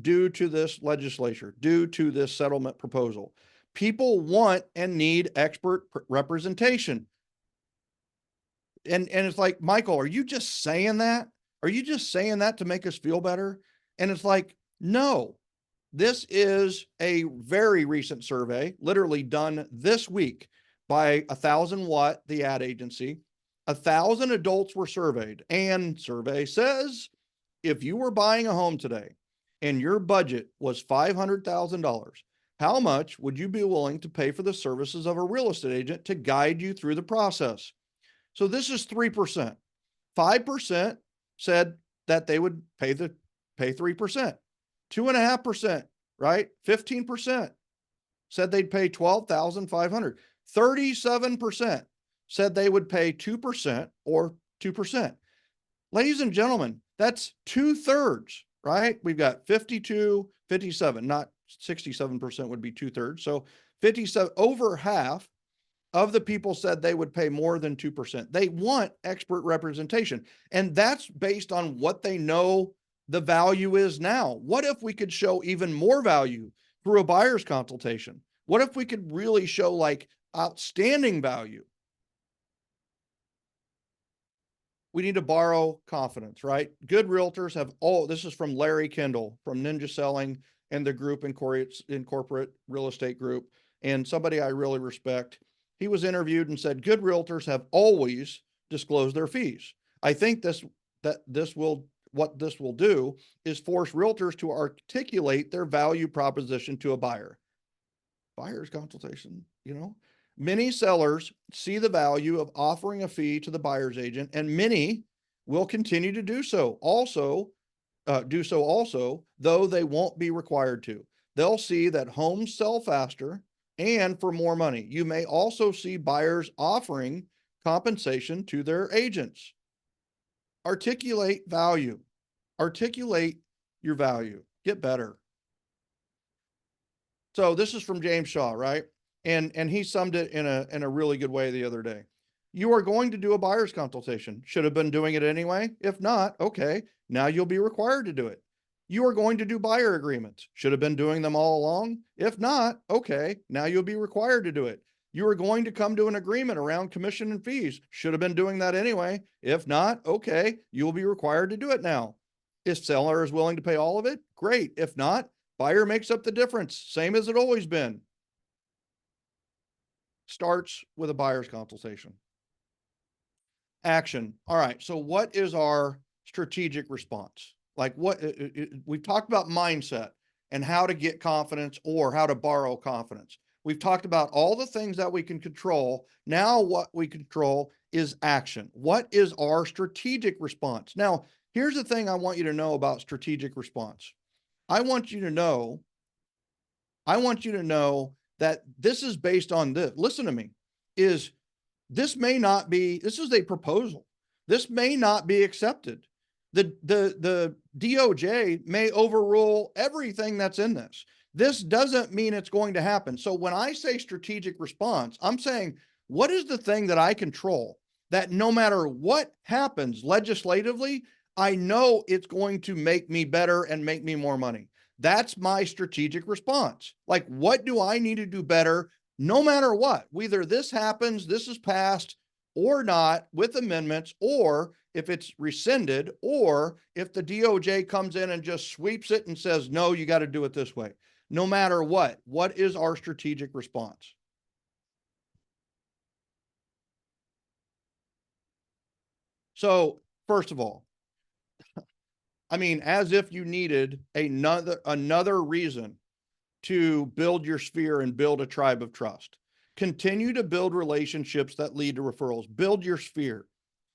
due to this legislature, due to this settlement proposal. People want and need expert representation. And it's like, Michael, are you just saying that? Are you just saying that to make us feel better? And it's like, no, this is a very recent survey, literally done this week by 1,000 Watt, the ad agency. 1,000 adults were surveyed, and survey says if you were buying a home today and your budget was $500,000, how much would you be willing to pay for the services of a real estate agent to guide you through the process? So this is 3%. 5% said that they would pay 3%. 2.5%, right? 15% said they'd pay $12,500. 37% said they would pay 2% or 2%. Ladies and gentlemen, that's 2/3, right? We've got 52, 57, not 67% would be 2/3. So 57, over half of the people said they would pay more than 2%. They want expert representation. And that's based on what they know the value is now. What if we could show even more value through a buyer's consultation? What if we could really show like outstanding value? We need to borrow confidence, right? Good realtors have all, this is from Larry Kendall from Ninja Selling and the group in corporate real estate group, and somebody I really respect. He was interviewed and said, good realtors have always disclosed their fees. I think what this will do is force realtors to articulate their value proposition to a buyer. Buyer's consultation, Many sellers see the value of offering a fee to the buyer's agent, and many will continue to do so also, though they won't be required to. They'll see that homes sell faster and for more money. You may also see buyers offering compensation to their agents. Articulate value. Articulate your value. Get better. So this is from James Shaw, right? And he summed it in a really good way the other day. You are going to do a buyer's consultation. Should have been doing it anyway. If not, okay, now you'll be required to do it. You are going to do buyer agreements. Should have been doing them all along. If not, okay, now you'll be required to do it. You are going to come to an agreement around commission and fees. Should have been doing that anyway. If not, okay, you'll be required to do it now. If seller is willing to pay all of it, great. If not, buyer makes up the difference, same as it always been. Starts with a buyer's consultation. Action. All right. So what is our strategic response? Like we've talked about mindset and how to get confidence or how to borrow confidence. We've talked about all the things that we can control. Now what we control is action. What is our strategic response? Now, here's the thing I want you to know about strategic response. I want you to know that this is based on this. Listen to me. This is a proposal. This may not be accepted. The DOJ may overrule everything that's in this. This doesn't mean it's going to happen. So when I say strategic response, I'm saying, what is the thing that I control that no matter what happens legislatively, I know it's going to make me better and make me more money? That's my strategic response. Like, what do I need to do better no matter what? Whether this happens, this is passed or not with amendments, or if it's rescinded, or if the DOJ comes in and just sweeps it and says, no, you got to do it this way. No matter what is our strategic response? So first of all, I mean, as if you needed another reason to build your sphere and build a tribe of trust. Continue to build relationships that lead to referrals. Build your sphere.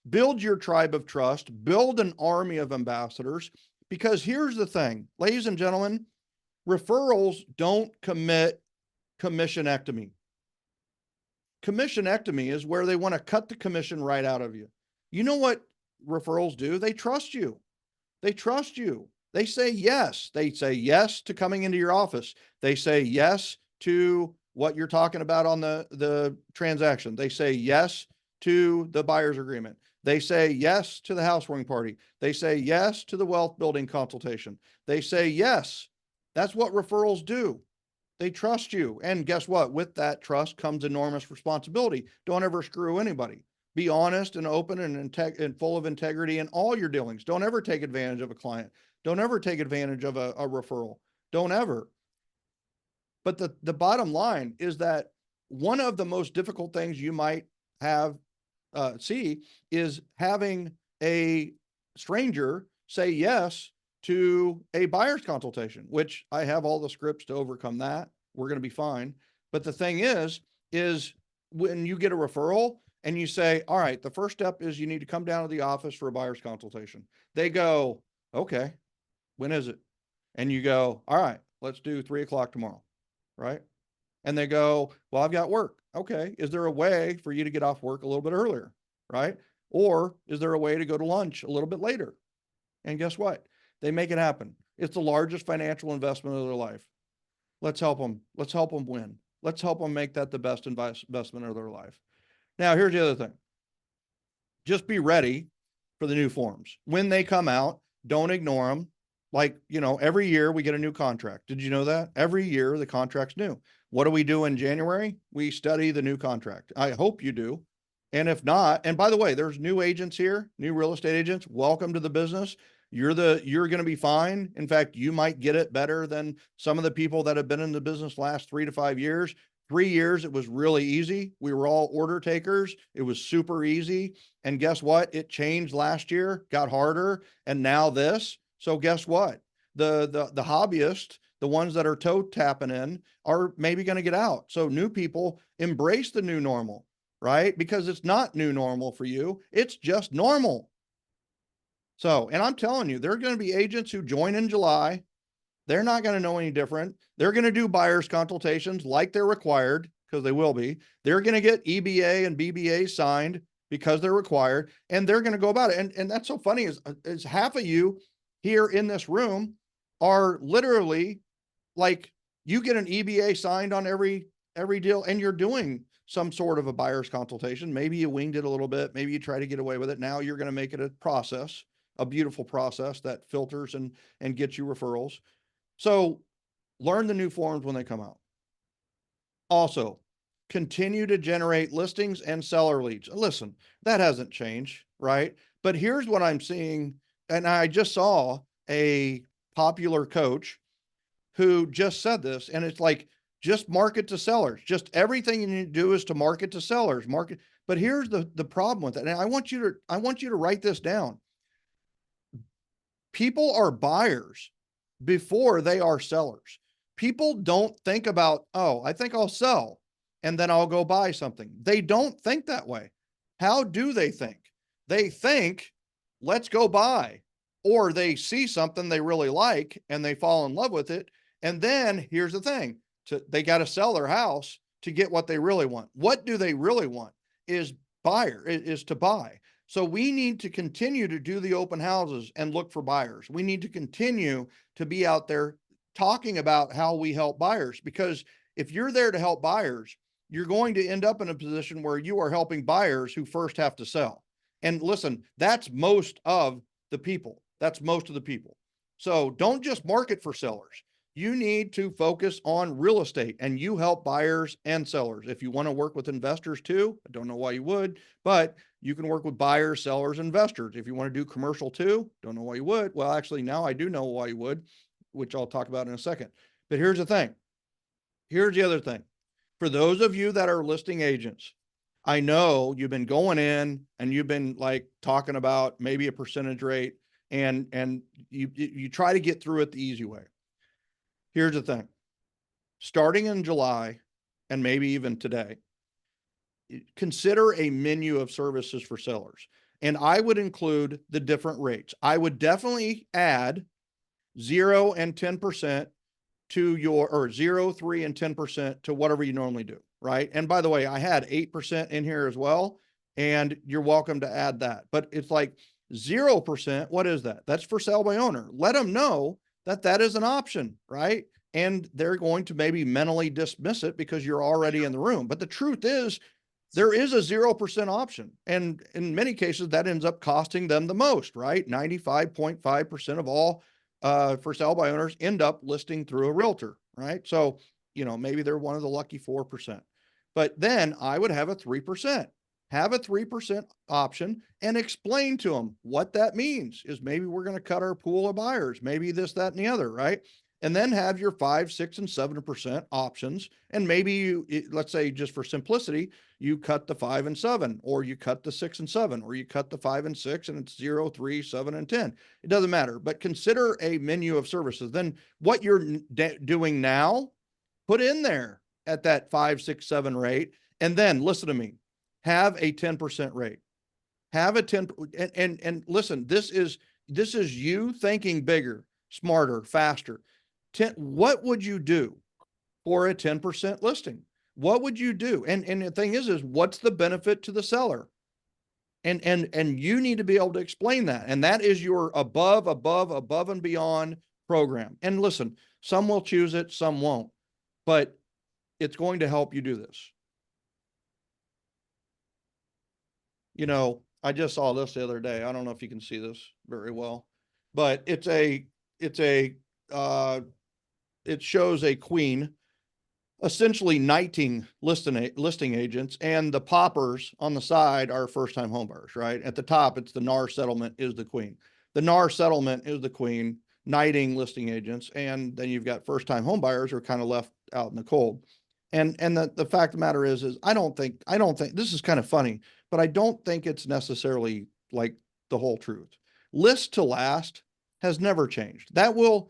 Build your tribe of trust. Build an army of ambassadors. Because here's the thing, ladies and gentlemen, referrals don't commit commissionectomy. Commissionectomy is where they want to cut the commission right out of you. You know what referrals do? They trust you. They trust you. They say yes. They say yes to coming into your office. They say yes to what you're talking about on the transaction. They say yes to the buyer's agreement. They say yes to the housewarming party. They say yes to the wealth building consultation. They say yes. That's what referrals do. They trust you. And guess what? With that trust comes enormous responsibility. Don't ever screw anybody. Be honest and open and full of integrity in all your dealings. Don't ever take advantage of a client. Don't ever take advantage of a referral. Don't ever. But the bottom line is that one of the most difficult things you might have see is having a stranger say yes to a buyer's consultation, which I have all the scripts to overcome that. We're going to be fine. But the thing is when you get a referral and you say, all right, the first step is you need to come down to the office for a buyer's consultation. They go, okay, when is it? And you go, all right, let's do 3:00 tomorrow. Right. And they go, well, I've got work. Okay. Is there a way for you to get off work a little bit earlier? Right. Or is there a way to go to lunch a little bit later? And guess what? They make it happen. It's the largest financial investment of their life. Let's help them. Let's help them win. Let's help them make that the best investment of their life. Now, here's the other thing. Just be ready for the new forms. When they come out, don't ignore them. Like, every year we get a new contract. Did you know that? Every year the contract's new. What do we do in January? We study the new contract. I hope you do. And if not, and by the way, there's new agents here, new real estate agents. Welcome to the business. You're going to be fine. In fact, you might get it better than some of the people that have been in the business last 3 to 5 years. 3 years, it was really easy. We were all order takers. It was super easy. And guess what? It changed last year, got harder, and now this. So guess what? The hobbyists, the ones that are toe tapping in, are maybe going to get out. So new people embrace the new normal, right? Because it's not new normal for you. It's just normal. So, and I'm telling you, there are going to be agents who join in July. They're not going to know any different. They're going to do buyer's consultations like they're required, because they will be. They're going to get EBA and BBA signed because they're required, and they're going to go about it. And that's so funny is half of you here in this room are literally like, you get an EBA signed on every deal, and you're doing some sort of a buyer's consultation. Maybe you winged it a little bit. Maybe you try to get away with it. Now you're going to make it a process, a beautiful process that filters and gets you referrals. So learn the new forms when they come out. Also, continue to generate listings and seller leads. Listen, that hasn't changed, right? But here's what I'm seeing. And I just saw a popular coach who just said this, and it's like, just market to sellers. Just everything you need to do is to market to sellers. But here's the problem with it. And I want you to write this down. People are buyers before they are sellers. People don't think about, oh, I think I'll sell and then I'll go buy something. They don't think that way. How do they think? They think, let's go buy. Or they see something they really like and they fall in love with it. And then here's the thing, they got to sell their house to get what they really want. What do they really want is to buy. So we need to continue to do the open houses and look for buyers. We need to continue to be out there talking about how we help buyers, because if you're there to help buyers, you're going to end up in a position where you are helping buyers who first have to sell. And listen, that's most of the people. That's most of the people. So don't just market for sellers. You need to focus on real estate, and you help buyers and sellers. If you want to work with investors too, I don't know why you would, but you can work with buyers, sellers, investors. If you want to do commercial too, don't know why you would. Well, actually now I do know why you would, which I'll talk about in a second. But here's the thing. Here's the other thing. For those of you that are listing agents, I know you've been going in and you've been like talking about maybe a percentage rate, and you try to get through it the easy way. Here's the thing. Starting in July, and maybe even today, consider a menu of services for sellers. And I would include the different rates. I would definitely add 0 and 10% to your, or 0, 3, and 10% to whatever you normally do, right? And by the way, I had 8% in here as well, and you're welcome to add that. But it's like 0%, what is that? That's for sale by owner. Let them know that that is an option, right? And they're going to maybe mentally dismiss it because you're already in the room. But the truth is, there is a 0% option. And in many cases, that ends up costing them the most, right? 95.5% of all for sale by owners end up listing through a realtor, right? So, maybe they're one of the lucky 4%. But then I would have a 3%. Have a 3% option and explain to them what that means. Is maybe we're going to cut our pool of buyers, maybe this, that, and the other, right? and then have your 5, 6, and 7% options. And maybe let's say just for simplicity, you cut the 5 and 7, or you cut the 6 and 7, or you cut the 5 and 6, and it's 0, 3, 7, and 10. It doesn't matter, but consider a menu of services. Then what you're doing now, put in there at that 5, 6, 7 rate. And then listen to me, have a 10% rate. Have a 10, and listen, this is you thinking bigger, smarter, faster. What would you do for a 10% listing? What would you do? And the thing is what's the benefit to the seller? And you need to be able to explain that. And that is your above and beyond program. And listen, some will choose it, some won't, but it's going to help you do this. You know, I just saw this the other day. I don't know if you can see this very well, but it shows a queen essentially knighting listing agents, and the poppers on the side are first-time homebuyers, right? At the top, it's the NAR settlement is the queen. The NAR settlement is the queen, knighting listing agents, and then you've got first-time homebuyers who are kind of left out in the cold. And the fact of the matter is I don't think this is kind of funny, but I don't think it's necessarily like the whole truth. List to last has never changed. That will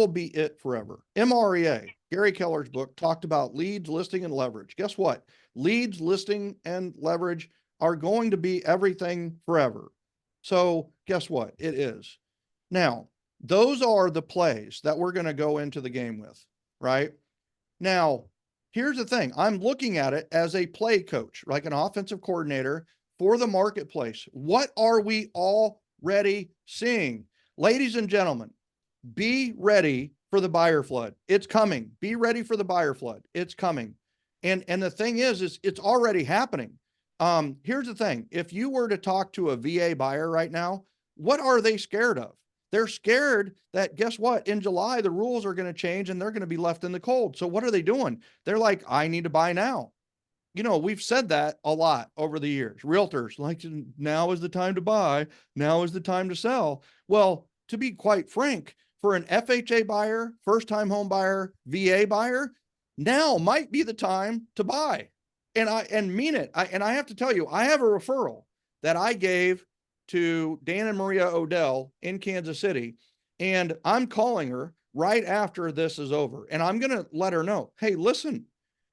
be it forever. MREA, Gary Keller's book, talked about leads, listing, and leverage. Guess what? Leads, listing, and leverage are going to be everything forever. So guess what? It is. Now, those are the plays that we're going to go into the game with, right? Now, here's the thing. I'm looking at it as a play coach, like an offensive coordinator for the marketplace. What are we already seeing? Ladies and gentlemen, be ready for the buyer flood. It's coming. Be ready for the buyer flood. It's coming. And the thing is it's already happening. Here's the thing. If you were to talk to a VA buyer right now, what are they scared of? They're scared that, guess what? In July, the rules are going to change and they're going to be left in the cold. So what are they doing? They're like, I need to buy now. You know, we've said that a lot over the years. Realtors like, now is the time to buy. Now is the time to sell. Well, to be quite frank, for an FHA buyer, first-time home buyer, VA buyer, now might be the time to buy. And I mean it. I have to tell you, I have a referral that I gave to Dan and Maria Odell in Kansas City, and I'm calling her right after this is over. And I'm going to let her know, hey, listen,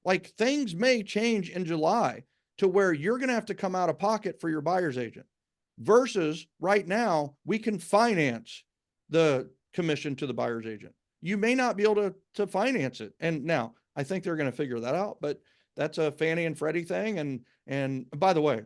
like things may change in July to where you're going to have to come out of pocket for your buyer's agent versus right now we can finance the commission to the buyer's agent. You may not be able to finance it. And now I think they're going to figure that out, but that's a Fannie and Freddie thing. And by the way,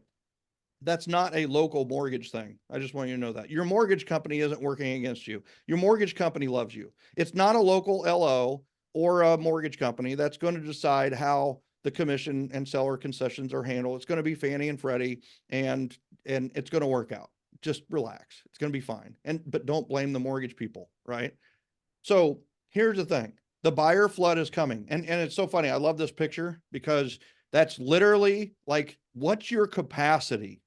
that's not a local mortgage thing. I just want you to know that your mortgage company isn't working against you. Your mortgage company loves you. It's not a local LO or a mortgage company that's going to decide how the commission and seller concessions are handled. It's going to be Fannie and Freddie, and it's going to work out. Just relax. It's going to be fine. But don't blame the mortgage people, right? So here's the thing. The buyer flood is coming. And it's so funny. I love this picture because that's literally like, what's your capacity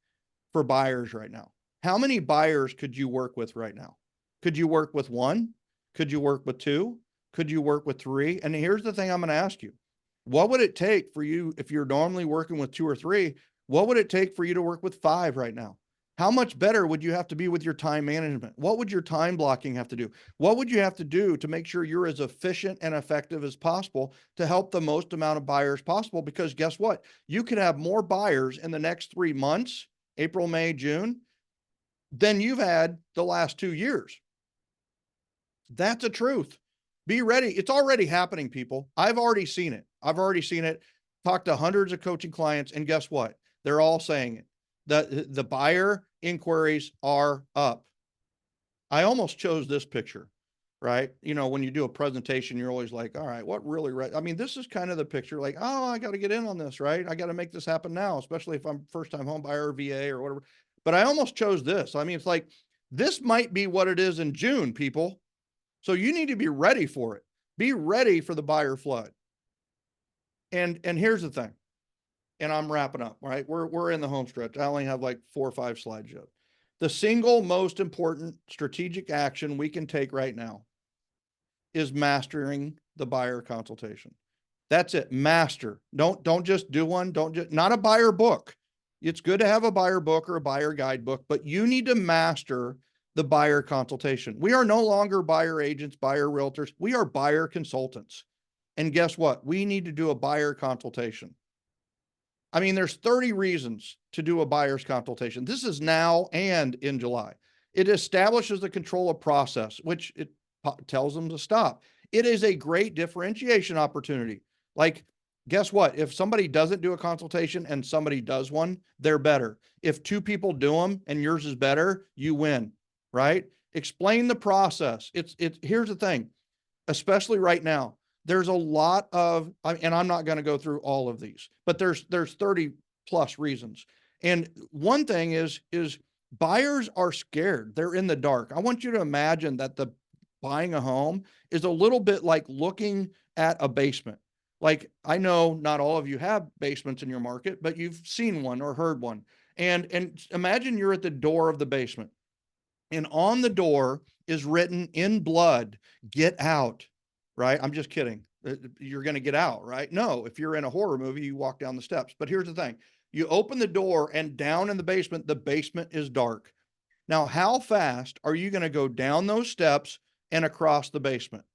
for buyers right now? How many buyers could you work with right now? Could you work with one? Could you work with two? Could you work with three? And here's the thing I'm going to ask you. What would it take for you, if you're normally working with two or three, what would it take for you to work with five right now? How much better would you have to be with your time management? What would your time blocking have to do? What would you have to do to make sure you're as efficient and effective as possible to help the most amount of buyers possible? Because guess what? You can have more buyers in the next 3 months, April, May, June, than you've had the last 2 years. That's the truth. Be ready. It's already happening, people. I've already seen it. Talked to hundreds of coaching clients, and guess what? They're all saying it. The buyer inquiries are up. I almost chose this picture, right? You know, when you do a presentation, you're always like, all right, what really, I mean, this is kind of the picture like, oh, I got to get in on this, right? I got to make this happen now, especially if I'm first time home buyer or VA or whatever. But I almost chose this. I mean, it's like, this might be what it is in June, people. So you need to be ready for it. Be ready for the buyer flood. And here's the thing. And I'm wrapping up, right? We're in the home stretch. I only have like 4 or 5 slides yet. The single most important strategic action we can take right now is mastering the buyer consultation. That's it. Master. Don't just do one. Not a buyer book. It's good to have a buyer book or a buyer guidebook, but you need to master the buyer consultation. We are no longer buyer agents, buyer realtors. We are buyer consultants. And guess what? We need to do a buyer consultation. I mean, there's 30 reasons to do a buyer's consultation. This is now and in July. It establishes the control of process, which it tells them to stop. It is a great differentiation opportunity. Like, guess what? If somebody doesn't do a consultation and somebody does one, they're better. If two people do them and yours is better, you win, right? Explain the process. Here's the thing, especially right now, there's a lot of, and I'm not going to go through all of these, but there's 30 plus reasons. And one thing is buyers are scared. They're in the dark. I want you to imagine that the buying a home is a little bit like looking at a basement. Like, I know not all of you have basements in your market, but you've seen one or heard one. And imagine you're at the door of the basement, and on the door is written in blood, "Get out." Right? I'm just kidding. You're going to get out, right? No, if you're in a horror movie, you walk down the steps. But here's the thing. You open the door, and down in the basement is dark. Now, how fast are you going to go down those steps and across the basement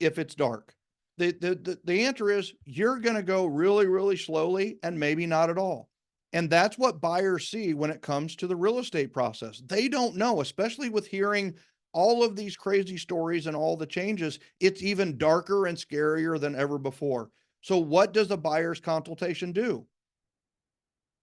if it's dark? The answer is you're going to go really, really slowly and maybe not at all. And that's what buyers see when it comes to the real estate process. They don't know, especially with hearing all of these crazy stories and all the changes. It's even darker and scarier than ever before. So what does a buyer's consultation do?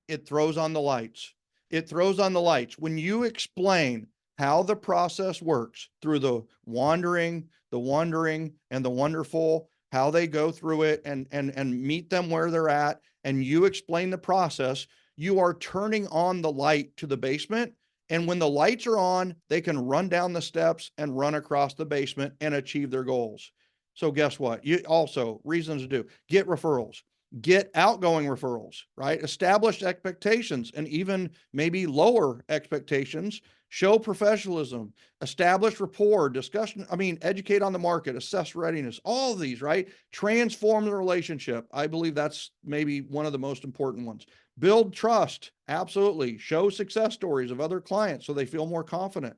It throws on the lights. It throws on the lights. When you explain how the process works through the wandering, and the wonderful, how they go through it and meet them where they're at, and you explain the process, you are turning on the light to the basement. And when the lights are on, they can run down the steps and run across the basement and achieve their goals. So guess what? You also, reasons to do, get referrals, get outgoing referrals, right? Establish expectations and even maybe lower expectations, show professionalism, establish rapport, discussion. Educate on the market, assess readiness, all of these, right? Transform the relationship. I believe that's maybe one of the most important ones. Build trust. Absolutely. Show success stories of other clients so they feel more confident.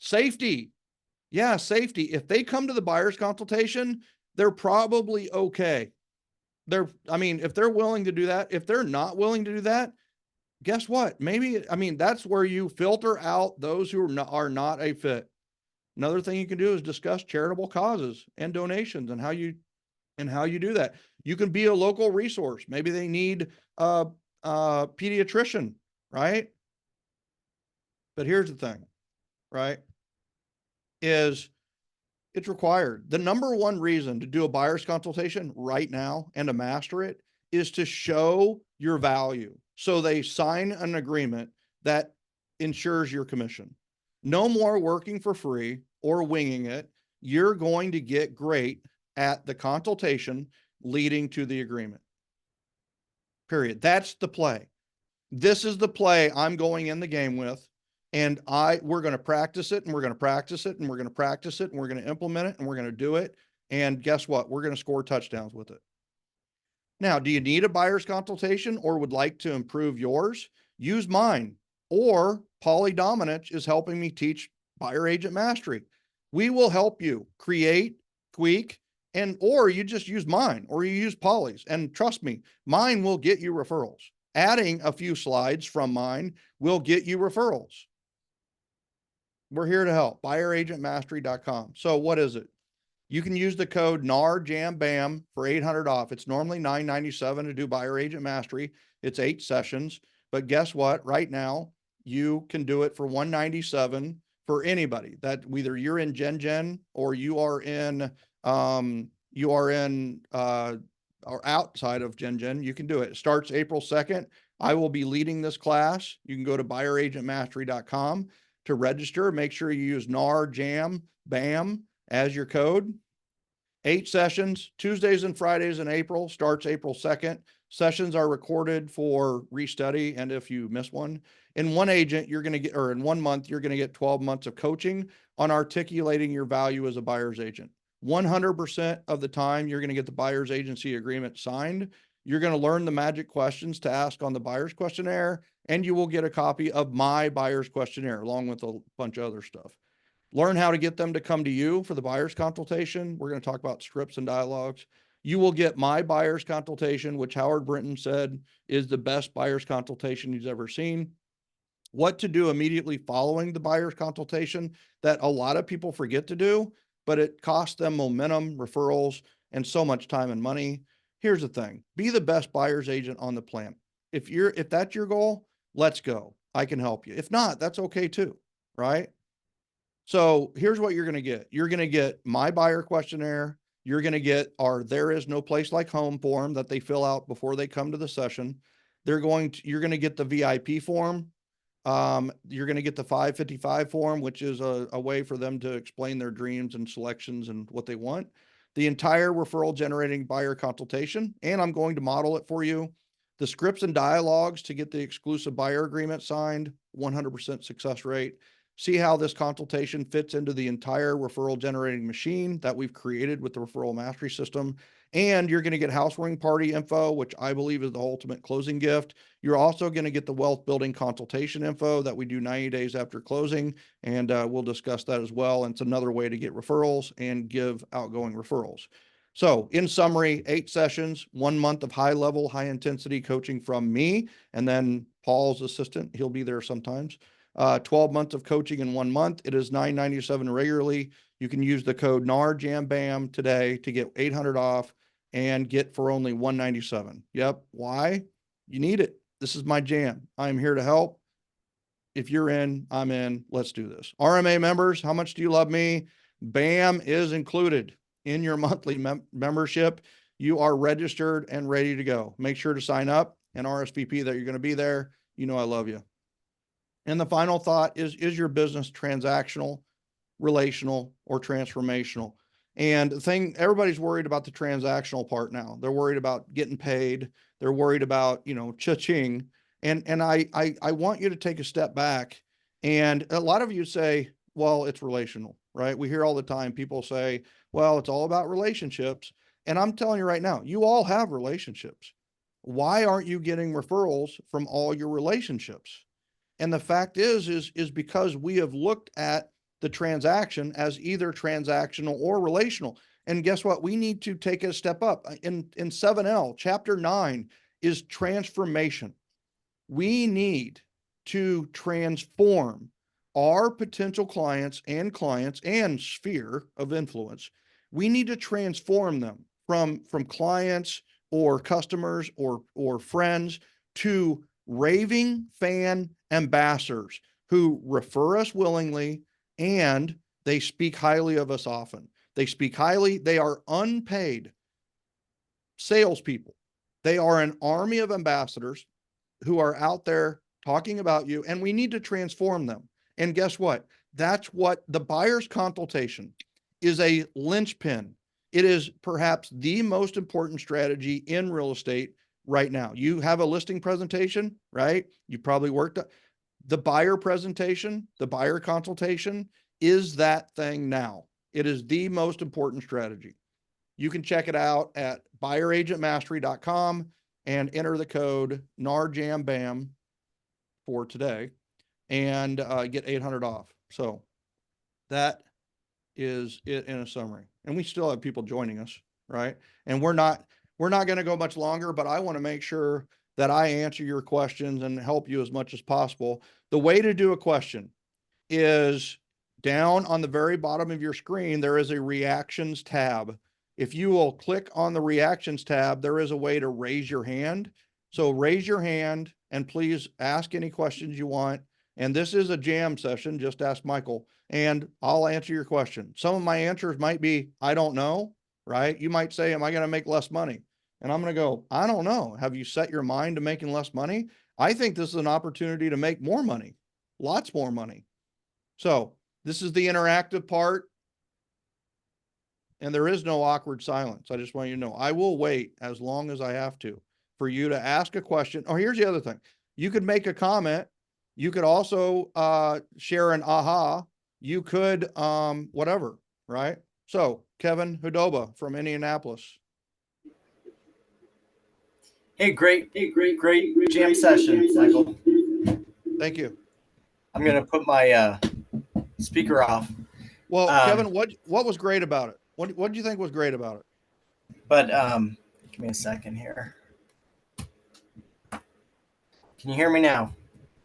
Safety. Yeah, safety. If they come to the buyer's consultation, they're probably okay. If they're willing to do that, if they're not willing to do that, guess what? That's where you filter out those who are not a fit. Another thing you can do is discuss charitable causes and donations and how you do that. You can be a local resource. Maybe they need a pediatrician, right? But here's the thing, right? Is it's required. The number one reason to do a buyer's consultation right now and to master it is to show your value. So they sign an agreement that ensures your commission. No more working for free or winging it. You're going to get great at the consultation leading to the agreement. Period. That's the play. This is the play I'm going in the game with. And we're going to practice it, and we're going to practice it, and we're going to practice it, and we're going to implement it, and we're going to do it. And guess what? We're going to score touchdowns with it. Now, do you need a buyer's consultation or would like to improve yours? Use mine. Or Pauly Dominich is helping me teach buyer agent mastery. We will help you create, tweak, or you just use mine or you use Pauly's. And trust me, mine will get you referrals. Adding a few slides from mine will get you referrals. We're here to help. buyeragentmastery.com. So what is it? You can use the code NAR JAM BAM for $800 off. It's normally $997 to do buyer agent mastery. It's 8 sessions, but guess what? Right now you can do it for $197 for anybody that whether you're in GenGen or you are in or outside of GenGen, you can do it. It starts April 2nd. I will be leading this class. You can go to buyeragentmastery.com to register. Make sure you use NAR JAM BAM as your code. 8 sessions, Tuesdays and Fridays in April, starts April 2nd. Sessions are recorded for restudy, and if you miss one, in one agent, you're going to get, or in 1 month, you're going to get 12 months of coaching on articulating your value as a buyer's agent. 100% of the time, you're going to get the buyer's agency agreement signed. You're going to learn the magic questions to ask on the buyer's questionnaire, and you will get a copy of my buyer's questionnaire along with a bunch of other stuff. Learn how to get them to come to you for the buyer's consultation. We're going to talk about scripts and dialogues. You will get my buyer's consultation, which Howard Brinton said is the best buyer's consultation he's ever seen. What to do immediately following the buyer's consultation that a lot of people forget to do, but it costs them momentum, referrals, and so much time and money. Here's the thing. Be the best buyer's agent on the planet. If that's your goal, let's go. I can help you. If not, that's okay too, right? So here's what you're going to get. You're going to get my buyer questionnaire. You're going to get our There Is No Place Like Home form that they fill out before they come to the session. You're going to get the VIP form. You're going to get the 555 form, which is a way for them to explain their dreams and selections and what they want. The entire referral generating buyer consultation, and I'm going to model it for you. The scripts and dialogues to get the exclusive buyer agreement signed, 100% success rate. See how this consultation fits into the entire referral generating machine that we've created with the referral mastery system. And you're going to get housewarming party info, which I believe is the ultimate closing gift. You're also going to get the wealth building consultation info that we do 90 days after closing. And we'll discuss that as well. And it's another way to get referrals and give outgoing referrals. So in summary, 8 sessions, 1 month of high level, high intensity coaching from me. And then Paul's assistant, he'll be there sometimes. 12 months of coaching in 1 month. It is $997 regularly. You can use the code NAR JAMBAM today to get 800 off and get for only $197. Yep. Why? You need it. This is my jam. I'm here to help. If you're in, I'm in. Let's do this. RMA members, how much do you love me? BAM is included in your monthly membership. You are registered and ready to go. Make sure to sign up and RSVP that you're going to be there. You know I love you. And the final thought is your business transactional, relational, or transformational? And the thing, everybody's worried about the transactional part now. They're worried about getting paid. They're worried about, cha-ching. And I want you to take a step back. And a lot of you say, well, it's relational, right? We hear all the time people say, well, it's all about relationships. And I'm telling you right now, you all have relationships. Why aren't you getting referrals from all your relationships? And the fact is because we have looked at the transaction as either transactional or relational. And guess what? We need to take a step up. In 7L, chapter 9 is transformation. We need to transform our potential clients and sphere of influence. We need to transform them from clients or customers or friends to raving fan ambassadors who refer us willingly and they speak highly of us often. They speak highly. They are unpaid salespeople. They are an army of ambassadors who are out there talking about you, and we need to transform them. And guess what? That's what the buyer's consultation is, a linchpin. It is perhaps the most important strategy in real estate right now. You have a listing presentation, right? You probably worked the buyer presentation, the buyer consultation is that thing now. It is the most important strategy. You can check it out at buyeragentmastery.com and enter the code NARJAMBAM for today and get 800 off. So that is it in a summary. And we still have people joining us, right? And we're not going to go much longer, but I want to make sure that I answer your questions and help you as much as possible. The way to do a question is down on the very bottom of your screen, there is a reactions tab. If you will click on the reactions tab, there is a way to raise your hand. So raise your hand and please ask any questions you want. And this is a jam session. Just ask Michael and I'll answer your question. Some of my answers might be, I don't know, right? You might say, am I going to make less money? And I'm going to go, I don't know. Have you set your mind to making less money? I think this is an opportunity to make more money, lots more money. So this is the interactive part. And there is no awkward silence. I just want you to know, I will wait as long as I have to for you to ask a question. Oh, here's the other thing. You could make a comment. You could also share an aha. You could whatever, right? So Kevin Hudoba from Indianapolis. Hey, great jam session, Michael. Thank you. I'm gonna put my speaker off. Well, Kevin, what was great about it? What did you think was great about it? But give me a second here. Can you hear me now?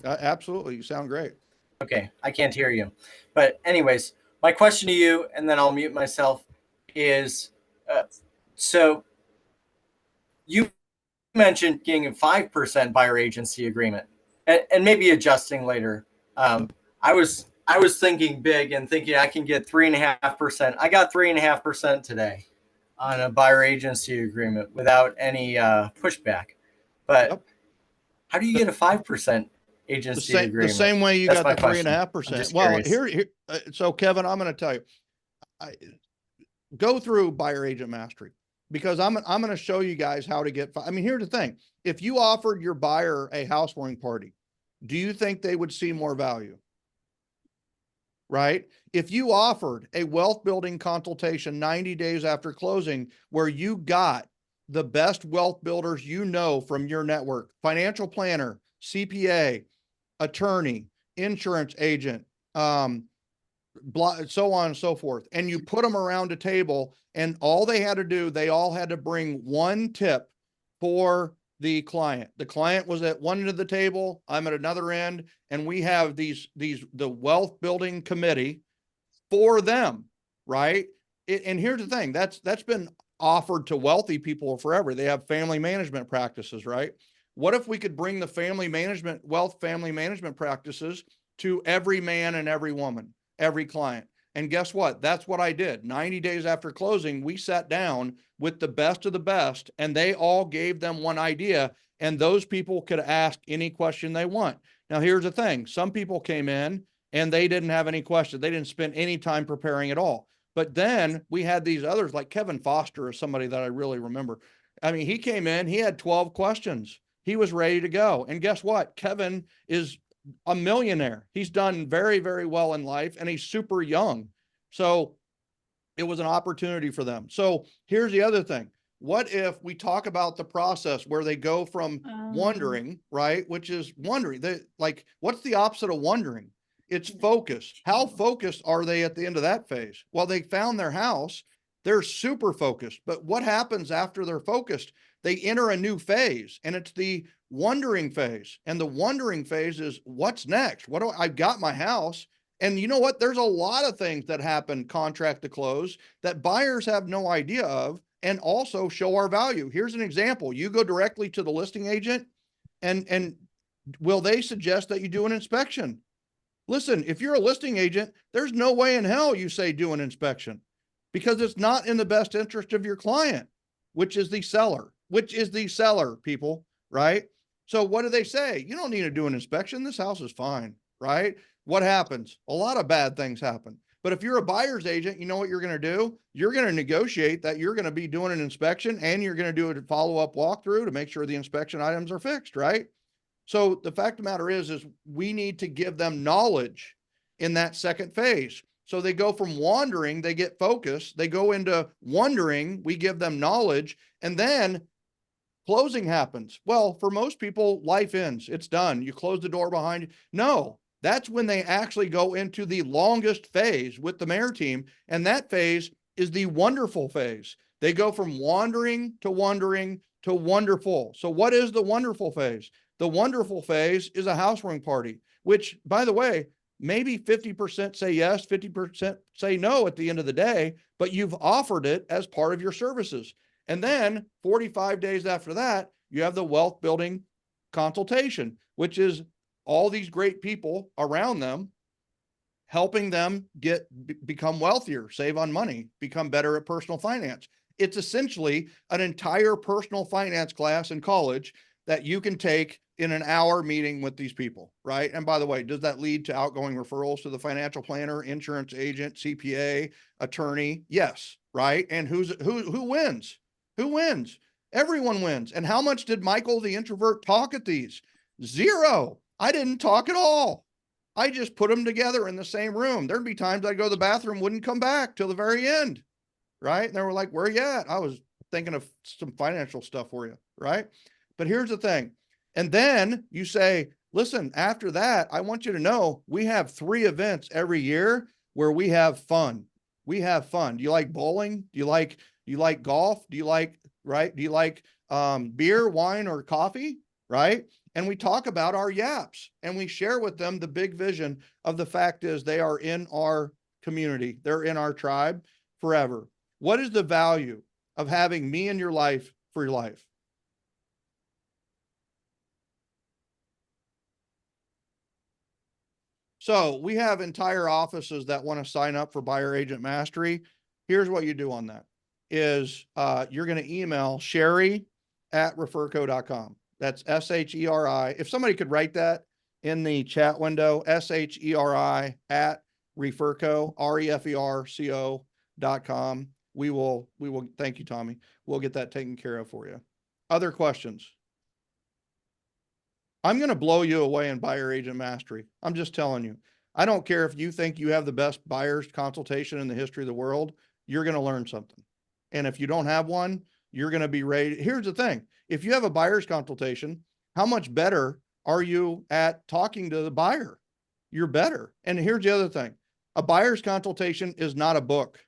Absolutely. You sound great. Okay, I can't hear you. But anyways, my question to you, and then I'll mute myself, is so you mentioned getting a 5% buyer agency agreement and maybe adjusting later. I was thinking big and thinking I can get 3.5%. I got 3.5% today on a buyer agency agreement without any pushback. But Yep. how do you get a 5% agency agreement? The same way you That's got the 3.5%. Well, here, so Kevin, I'm going to tell you, go through buyer agent mastery, because I'm going to show you guys how to get. I mean, here's the thing: if you offered your buyer a housewarming party, do you think they would see more value? Right? If you offered a wealth building consultation 90 days after closing, where you got the best wealth builders you know from your network, financial planner, CPA, attorney, insurance agent, so on and so forth, and you put them around a table, and all they had to do, they all had to bring one tip for the client. The client was at one end of the table, I'm at another end, and we have the wealth building committee for them, right? And here's the thing, that's been offered to wealthy people forever. They have family management practices, right? What if we could bring the wealth family management practices to every man and every woman, every client? And guess what? That's what I did. 90 days after closing, we sat down with the best of the best, and they all gave them one idea, and those people could ask any question they want. Now, here's the thing. Some people came in and they didn't have any questions. They didn't spend any time preparing at all. But then we had these others, like Kevin Foster is somebody that I really remember. I mean, he came in, he had 12 questions. He was ready to go. And guess what? Kevin is a millionaire. He's done very, very well in life, and he's super young. So it was an opportunity for them. So here's the other thing. What if we talk about the process where they go from wondering, right? Which is wondering. Like, what's the opposite of wondering? It's focus. How focused are they at the end of that phase? Well, they found their house. They're super focused. But what happens after they're focused? They enter a new phase, and it's the wondering phase. And the wondering phase is, what's next? I've got my house. And you know what? There's a lot of things that happen contract to close that buyers have no idea of, and also show our value. Here's an example. You go directly to the listing agent, and will they suggest that you do an inspection? Listen, if you're a listing agent, there's no way in hell you say do an inspection, because it's not in the best interest of your client, which is the seller, people, right? So what do they say? You don't need to do an inspection. This house is fine, right? What happens? A lot of bad things happen. But if you're a buyer's agent, you know what you're going to do? You're going to negotiate that you're going to be doing an inspection, and you're going to do a follow-up walkthrough to make sure the inspection items are fixed, right? So the fact of the matter is we need to give them knowledge in that second phase. So they go from wandering, they get focused, they go into wondering, we give them knowledge, and then closing happens. Well, for most people, life ends. It's done. You close the door behind you. No, that's when they actually go into the longest phase with the Maher team. And that phase is the wonderful phase. They go from wandering to wonderful. So what is the wonderful phase? The wonderful phase is a housewarming party, which, by the way, maybe 50% say yes, 50% say no at the end of the day, but you've offered it as part of your services. And then 45 days after that, you have the wealth building consultation, which is all these great people around them, helping them become wealthier, save on money, become better at personal finance. It's essentially an entire personal finance class in college that you can take in an hour meeting with these people, right? And by the way, does that lead to outgoing referrals to the financial planner, insurance agent, CPA, attorney? Yes, right? And who wins? Who wins? Everyone wins. And how much did Michael, the introvert, talk at these? Zero. I didn't talk at all. I just put them together in the same room. There'd be times I'd go to the bathroom, wouldn't come back till the very end. Right. And they were like, where you at? I was thinking of some financial stuff for you. Right. But here's the thing. And then you say, listen, after that, I want you to know we have 3 events every year where we have fun. We have fun. Do you like bowling? Do you like golf? Do you like, right? Do you like beer, wine, or coffee? Right. And we talk about our yaps and we share with them the big vision of the fact is they are in our community. They're in our tribe forever. What is the value of having me in your life for your life? So we have entire offices that want to sign up for Buyer Agent Mastery. Here's what you do on that is you're going to email Sherry@referco.com. That's SHERI. If somebody could write that in the chat window, SHERI@referco, REFERCO.com. We will, thank you, Tommy. We'll get that taken care of for you. Other questions? I'm going to blow you away in Buyer Agent Mastery. I'm just telling you. I don't care if you think you have the best buyer's consultation in the history of the world. You're going to learn something. And if you don't have one, you're going to be ready. Here's the thing. If you have a buyer's consultation, how much better are you at talking to the buyer? You're better. And here's the other thing. A buyer's consultation is not a book.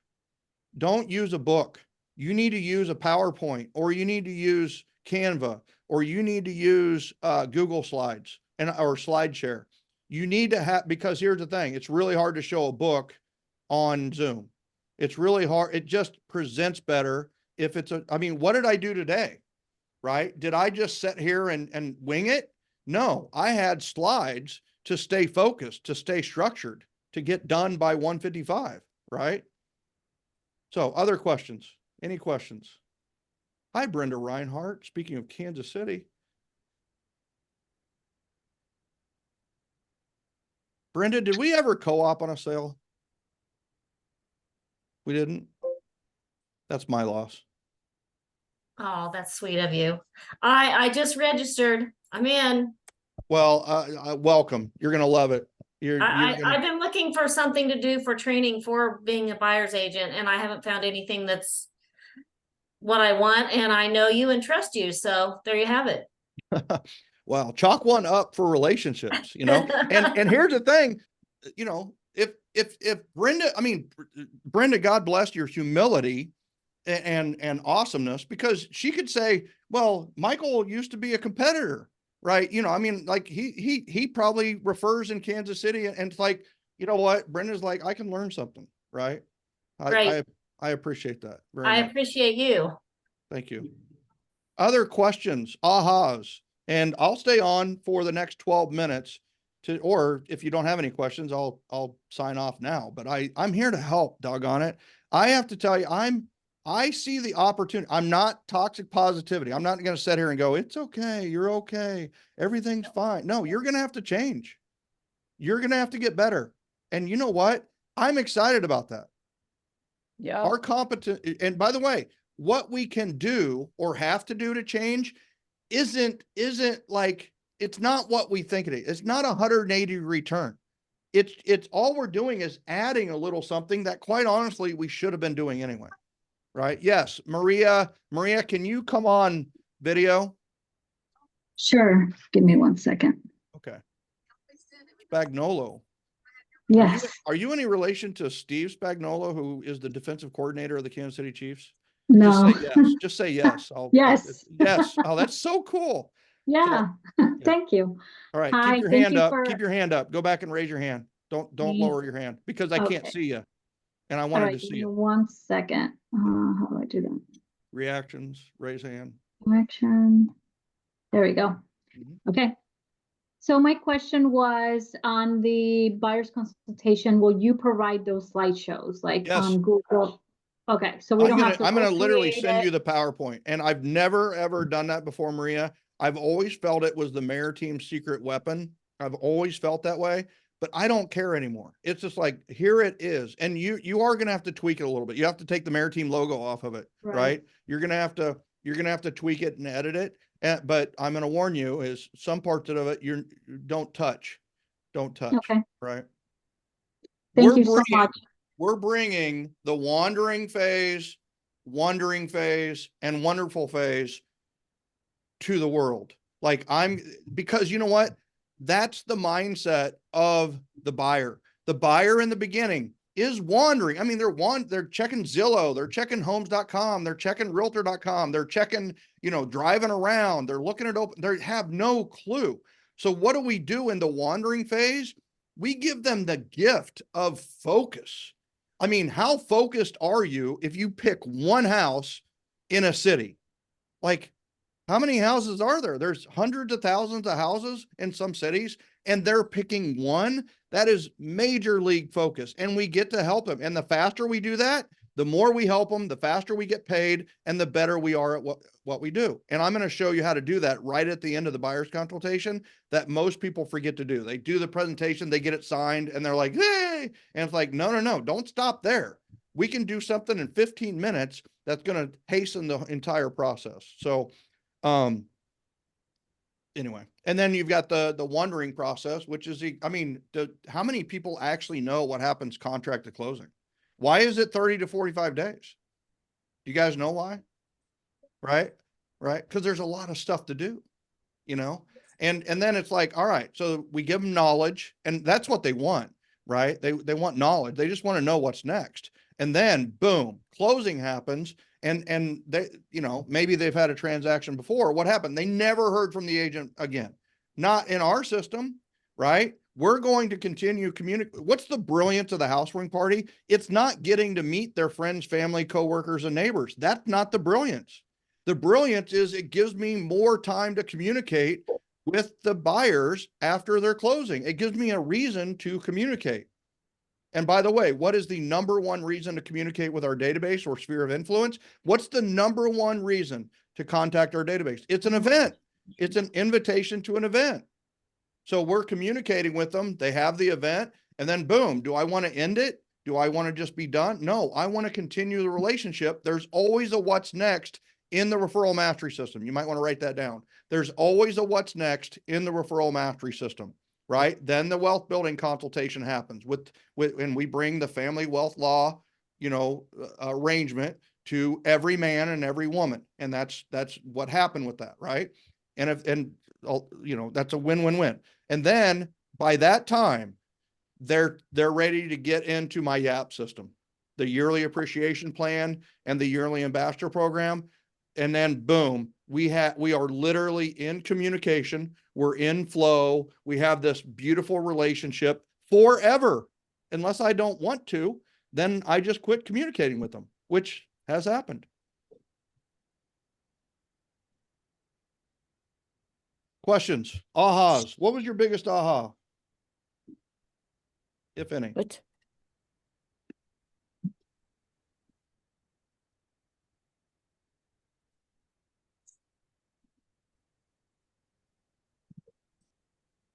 Don't use a book. You need to use a PowerPoint, or you need to use Canva, or you need to use Google Slides or SlideShare. You need to have, because here's the thing, it's really hard to show a book on Zoom. It's really hard. It just presents better if it's I mean, what did I do today? Right? Did I just sit here and wing it? No, I had slides to stay focused, to stay structured, to get done by 1:55, right? So other questions? Any questions? Hi, Brenda Reinhardt. Speaking of Kansas City. Brenda, did we ever co-op on a sale? We didn't? That's my loss. Oh, that's sweet of you. I just registered. I'm in. Well, welcome. You're going to love it. I've been looking for something to do for training for being a buyer's agent, and I haven't found anything that's what I want. And I know you and trust you. So there you have it. Well, chalk one up for relationships, you know, and here's the thing, you know, if Brenda, I mean, Brenda, God bless your humility and awesomeness, because she could say, well, Michael used to be a competitor, right? You know, I mean, like he probably refers in Kansas City, and it's like, you know what? Brenda's like, I can learn something, right? Right. I appreciate that very I much. appreciate you. Thank you. Other questions, ahas, and I'll stay on for the next 12 minutes to, or if you don't have any questions, I'll sign off now, but I'm here to help, doggone it. I have to tell you, I see the opportunity. I'm not toxic positivity. I'm not going to sit here and go, it's okay. You're okay. Everything's fine. No, you're going to have to change. You're going to have to get better. And you know what? I'm excited about that. Yeah. Our competent, and by the way, what we can do or have to do to change isn't like, it's not what we think it is. It's not a 180 return. It's all we're doing is adding a little something that quite honestly, we should have been doing anyway. Right? Yes. Maria, can you come on video? Sure. Give me 1 second. Okay. Spagnolo. Yes. Are you any relation to Steve Spagnolo, who is the defensive coordinator of the Kansas City Chiefs? No. Just say yes. Just say yes. Yes. Yes. Oh, that's so cool. Yeah. Thank you. All right. Hi, Keep your thank hand you up. for- Keep your hand up. Go back and raise your hand. Don't lower your hand, because I can't Okay. see you. And I All wanted right, to give see me you. 1 second. How do I do that? Reactions, raise hand. Action. There we go. Mhm. Okay. So my question was on the buyer's consultation, will you provide those slideshows like Yes. on Google? Okay, so we don't have to I'm gonna go literally create send it. you the PowerPoint, and I've never ever done that before, Maria. I've always felt it was the Maher team's secret weapon. I've always felt that way, but I don't care anymore. It's just like, here it is. And you are going to have to tweak it a little bit. You have to take the Maher team logo off of it, right? You're going to have to You're going to have to tweak it and edit it. But I'm going to warn you is some parts of it, you don't touch, Okay. right? Thank you so much. We're bringing the wandering phase, and wonderful phase to the world. Like because you know what? That's the mindset of the buyer. The buyer in the beginning is wandering. I mean, they're checking Zillow, they're checking homes.com, they're checking realtor.com, they're checking, driving around, they're looking at open, they have no clue. So what do we do in the wandering phase? We give them the gift of focus. I mean, how focused are you if you pick one house in a city? Like, how many houses are there? There's hundreds of thousands of houses in some cities, and they're picking one. That is major league focus, and we get to help them. And the faster we do that, the more we help them, the faster we get paid, and the better we are at what we do. And I'm going to show you how to do that right at the end of the buyer's consultation that most people forget to do. They do the presentation, they get it signed, and they're like, hey, and it's like, no, don't stop there. We can do something in 15 minutes that's going to hasten the entire process. So, anyway, and then you've got the wondering process, which is how many people actually know what happens contract to closing? Why is it 30 to 45 days? Do you guys know why? Right? Because there's a lot of stuff to do, and then it's like, all right, so we give them knowledge, and that's what they want, right? They want knowledge. They just want to know what's next. And then boom, closing happens. And they, maybe they've had a transaction before. What happened? They never heard from the agent again. Not in our system, right? We're going to continue communicate. What's the brilliance of the housewarming party? It's not getting to meet their friends, family, coworkers, and neighbors. That's not the brilliance. The brilliance is it gives me more time to communicate with the buyers after their closing. It gives me a reason to communicate. And by the way, what is the number one reason to communicate with our database or sphere of influence? What's the number one reason to contact our database? It's an event. It's an invitation to an event. So we're communicating with them. They have the event, and then boom, do I want to end it? Do I want to just be done? No, I want to continue the relationship. There's always a what's next in the referral mastery system. You might want to write that down. There's always a what's next in the referral mastery system. Right? Then the wealth building consultation happens and we bring the family wealth law, arrangement to every man and every woman. And that's what happened with that. Right. And that's a win-win-win. And then by that time, they're ready to get into my YAP system, the yearly appreciation plan and the yearly ambassador program. And then boom, we are literally in communication. We're in flow. We have this beautiful relationship forever. Unless I don't want to, then I just quit communicating with them, which has happened. Questions? Ahas. What was your biggest aha? If any. What?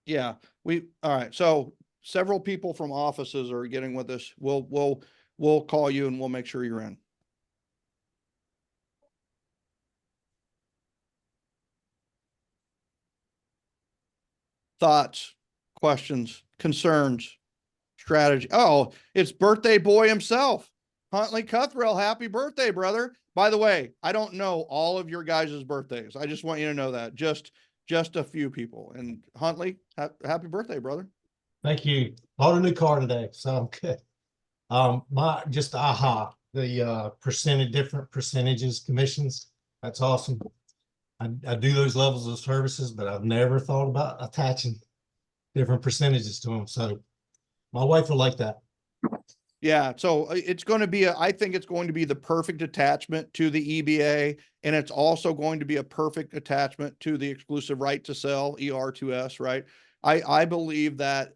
Yeah, all right. So several people from offices are getting with us. We'll call you and we'll make sure you're in. Thoughts, questions, concerns, strategy. Oh, it's birthday boy himself. Huntley Cuthrell, happy birthday, brother. By the way, I don't know all of your guys' birthdays. I just want you to know that. Just a few people. And Huntley, happy birthday, brother. Thank you. Bought a new car today, so I'm good. The different percentages, commissions. That's awesome. I do those levels of services, but I've never thought about attaching different percentages to them. So my wife will like that. Yeah, so it's going to be I think it's going to be the perfect attachment to the EBA, and it's also going to be a perfect attachment to the exclusive right to sell, ER2S, right? I believe that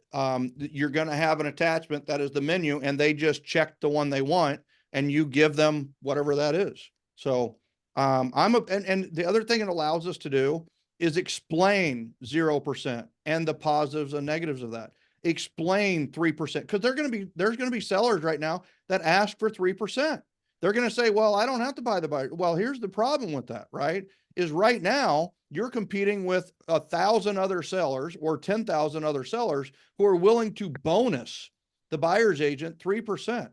you're going to have an attachment that is the menu, and they just check the one they want, and you give them whatever that is. So and the other thing it allows us to do is explain 0% and the positives and negatives of that. Explain 3%, because there's going to be sellers right now that ask for 3%. they're going to say, well, I don't have to buy the buyer. Well, here's the problem with that, right? Is right now you're competing with 1,000 other sellers or 10,000 other sellers who are willing to bonus the buyer's agent 3%,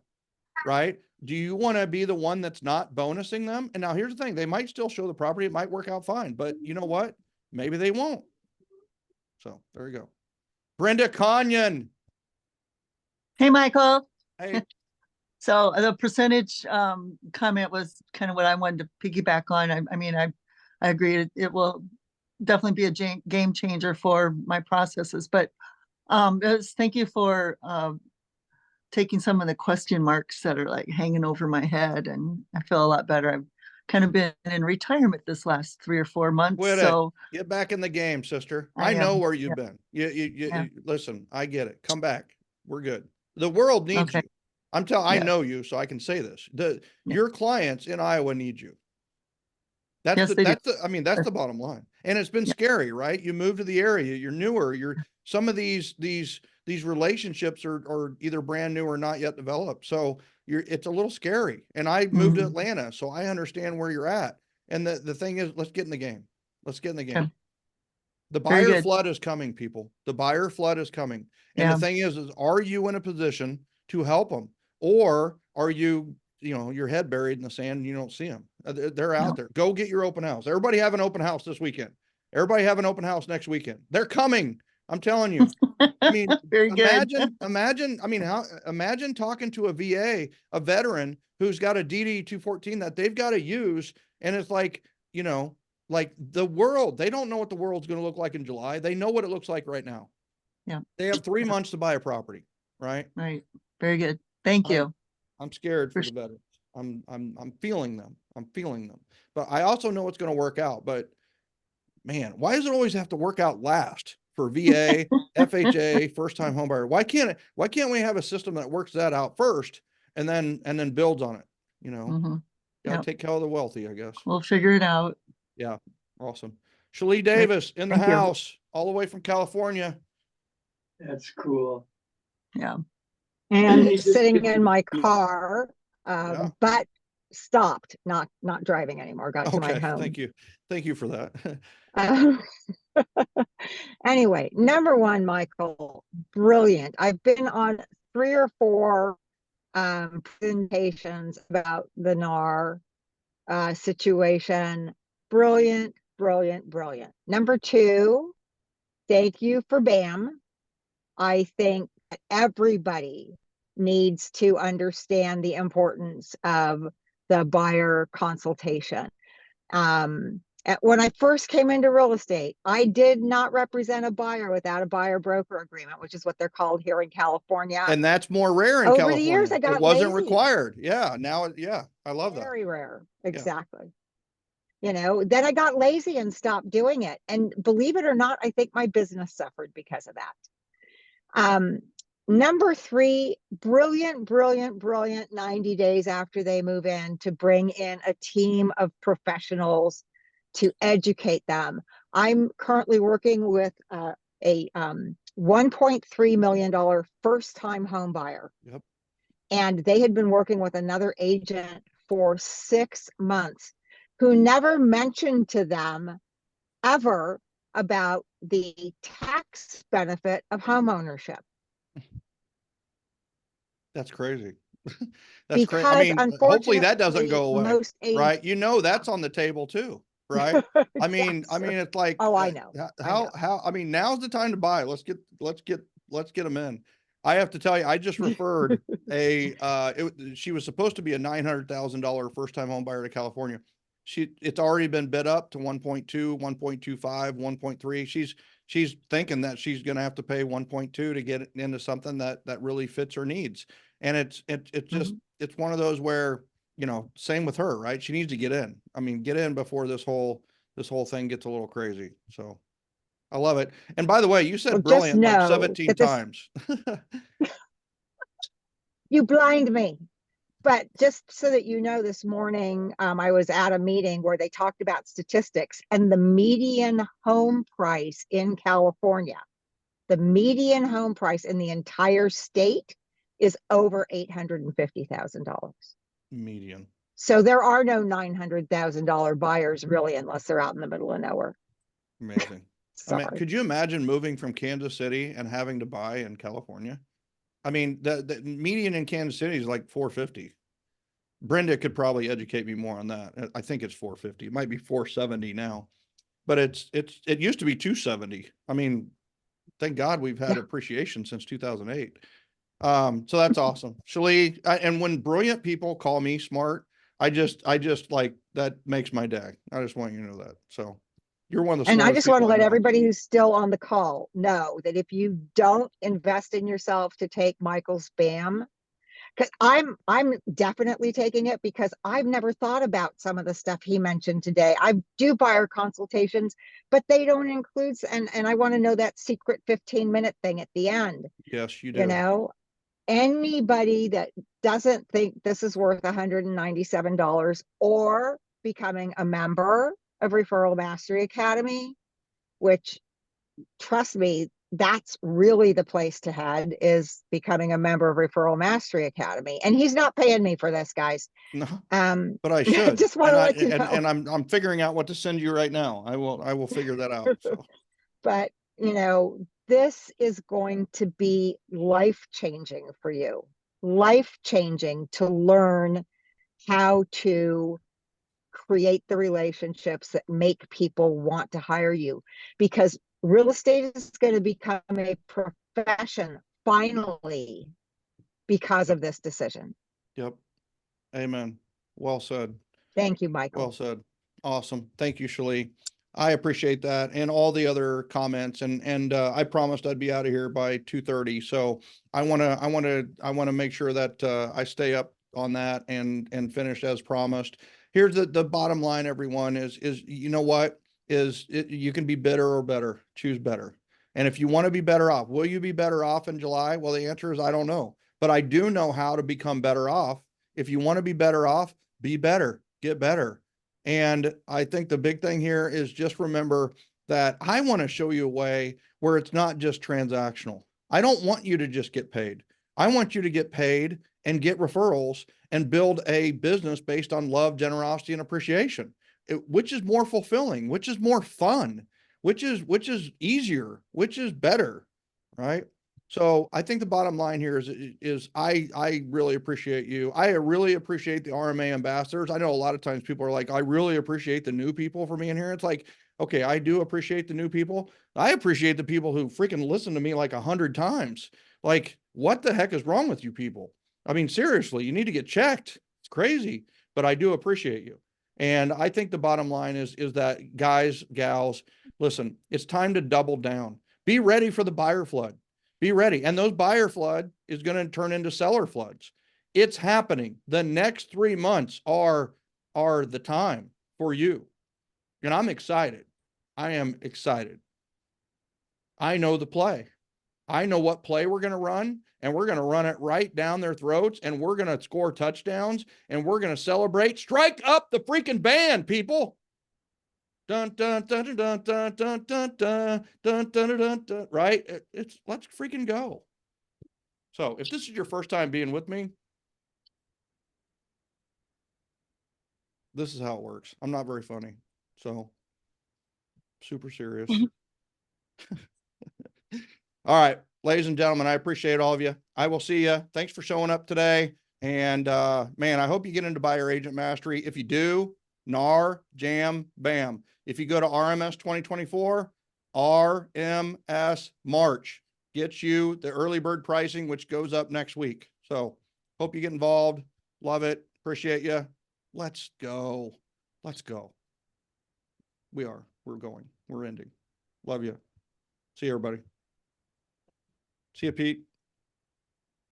right? Do you want to be the one that's not bonusing them? And now here's the thing, they might still show the property. It might work out fine, but you know what? Maybe they won't. So there you go. Brenda Conyon. Hey, Michael. Hey, So the percentage comment was kind of what I wanted to piggyback on. I mean, I agree. It will definitely be a game changer for my processes. But thank you for taking some of the question marks that are like hanging over my head, and I feel a lot better. I've kind of been in retirement this last 3 or 4 months. quit So it. Get back in the game, sister. I I know am. where you've Yeah. been. Yeah. You listen, I get it. Come back. We're good. The world needs Okay. you. I Yeah. know you, so I can say this. Yeah. Your clients in Iowa need you. That's Yes, they do. I mean, that's the bottom line. And it's been Yeah. scary, right? You move to the area, you're newer, some of these relationships are either brand new or not yet developed. So it's a little scary. And I moved to Mhm. Atlanta, so I understand where you're at. And the thing is, let's get in the game. Let's get in the game. Okay. The Very buyer good. flood is coming, people. The buyer flood is coming. And Yeah. the thing is, are you in a position to help them? Or are you, your head buried in the sand and you don't see them? They're out No. there. Go get your open house. Everybody have an open house this weekend. Everybody have an open house next weekend. They're coming. I'm telling you. I mean, Very good. imagine, I mean, imagine talking to a VA, a veteran who's got a DD 214 that they've got to use. And it's like, like the world, they don't know what the world's going to look like in July. They know what it looks like right now. Yeah. They have 3 Yeah. months to buy a property, right? Right. Very good. Thank you. I'm scared for For the veterans. I'm feeling them. I'm feeling them. But I also know it's going to work out. But man, why does it always have to work out last for VA, FHA, first time home buyer? Why can't we have a system that works that out first and then builds on it? Mhm. Gotta Yep. take care of the wealthy, I guess. We'll figure it out. Yeah. Awesome. Shalee Davis in the Thank you. house, all the way from California. That's cool. Yeah. And And sitting in my car, Yeah. but stopped, not driving anymore, got to my Okay. home. Thank you. Thank you for that. Uh, Anyway, number one, Michael, brilliant. I've been on 3 or 4 presentations about the NAR situation. Brilliant, brilliant, brilliant. Number 2, thank you for BAM. I think that everybody needs to understand the importance of the buyer consultation. When I first came into real estate, I did not represent a buyer without a buyer broker agreement, which is what they're called here in California. And that's more rare in Over California. the years, I It got wasn't lazy. required. Yeah. Now, I love that. Very rare. Exactly. Then I got lazy and stopped doing it. And believe it or not, I think my business suffered because of that. Number 3, brilliant, brilliant, brilliant 90 days after they move in to bring in a team of professionals to educate them. I'm currently working with a $1.3 million first-time home buyer. Yep. And they had been working with another agent for 6 months who never mentioned to them ever about the tax benefit of home ownership. That's crazy. That's crazy. I Because mean, hopefully that doesn't go unfortunately, away, most right? That's on the table too, right? I mean, Yes, sir. it's like, Oh, I know. I mean, now's the time to buy. Let's get them in. I have to tell you, I just referred she was supposed to be a $900,000 first time home buyer to California. It's already been bid up to 1.2, 1.25, 1.3. She's thinking that she's going to have to pay 1.2 to get into something that really fits her needs. And it's just, it's one of those where, same with her, right? She needs to get in. I mean, get in before this whole thing gets a little crazy. So I love it. And by the way, you said Well, just brilliant like know 17 that this- times. You blind me. But just so that you know, this morning, I was at a meeting where they talked about statistics, and the median home price in California, the median home price in the entire state is over $850,000. Median. So there are no $900,000 buyers really, unless they're out in the middle of nowhere. Amazing. I mean, Sorry. could you imagine moving from Kansas City and having to buy in California? I mean, the median in Kansas City is like 450. Brenda could probably educate me more on that. I think it's 450. It might be 470 now, but it used to be 270. I mean, thank God we've had Yeah. appreciation since 2008. So that's awesome. Shalee, and when brilliant people call me smart, I just like, that makes my day. I just want you to know that. So you're one of the And I smartest just want to people I let know. everybody who's still on the call know that if you don't invest in yourself to take Michael's BAM, because I'm definitely taking it, because I've never thought about some of the stuff he mentioned today. I do buyer consultations, but they don't include, and I want to know that secret 15-minute thing at the end. Yes, you You do. know, anybody that doesn't think this is worth $197 or becoming a member of Referral Mastery Academy, which, trust me, that's really the place to head, is becoming a member of Referral Mastery Academy. And he's not paying me for this, guys. No, but I I should. just want to let you know. And I'm figuring out what to send you right now. I will figure that out. So But, you know, this is going to be life-changing for you. Life-changing to learn how to create the relationships that make people want to hire you, because real estate is going to become a profession finally because of this decision. yep. Amen. Well said. Thank you, Michael. Well said. Awesome. Thank you, Shalee. I appreciate that, and all the other comments, and I promised I'd be out of here by 2:30. So I want to make sure that I stay up on that and finish as promised. Here's the bottom line, everyone, is you know what, you can be better or better. Choose better. And if you want to be better off, will you be better off in July? Well, the answer is I don't know, but I do know how to become better off. If you want to be better off, be better, get better. And I think the big thing here is just remember that I want to show you a way where it's not just transactional. I don't want you to just get paid. I want you to get paid and get referrals and build a business based on love, generosity, and appreciation, which is more fulfilling, which is more fun, which is easier, which is better, right? So I think the bottom line here is I really appreciate you. I really appreciate the RMA ambassadors. I know a lot of times people are like, I really appreciate the new people for being here. It's like, okay, I do appreciate the new people. I appreciate the people who freaking listen to me like 100 times. Like, what the heck is wrong with you people? I mean, seriously, you need to get checked. It's crazy, but I do appreciate you. And I think the bottom line is that, guys, gals, listen, it's time to double down. Be ready for the buyer flood. Be ready. And those buyer flood is going to turn into seller floods. It's happening. The next 3 months are the time for you. And I'm excited. I am excited. I know the play. I know what play we're going to run, and we're going to run it right down their throats, and we're going to score touchdowns, and we're going to celebrate. Strike up the freaking band, people. Dun dun dun dun dun dun dun dun dun dun dun dun. Right? It's let's freaking go. So if this is your first time being with me, this is how it works. I'm not very funny. So super serious. All right, ladies and gentlemen, I appreciate all of you. I will see you. Thanks for showing up today. And man, I hope you get into buyer agent mastery. If you do, NAR, jam, bam. If you go to RMS 2024, RMS March gets you the early bird pricing, which goes up next week. So hope you get involved. Love it. Appreciate you. Let's go. Let's go. We're going. We're ending. Love you. See you, everybody. See you, Pete.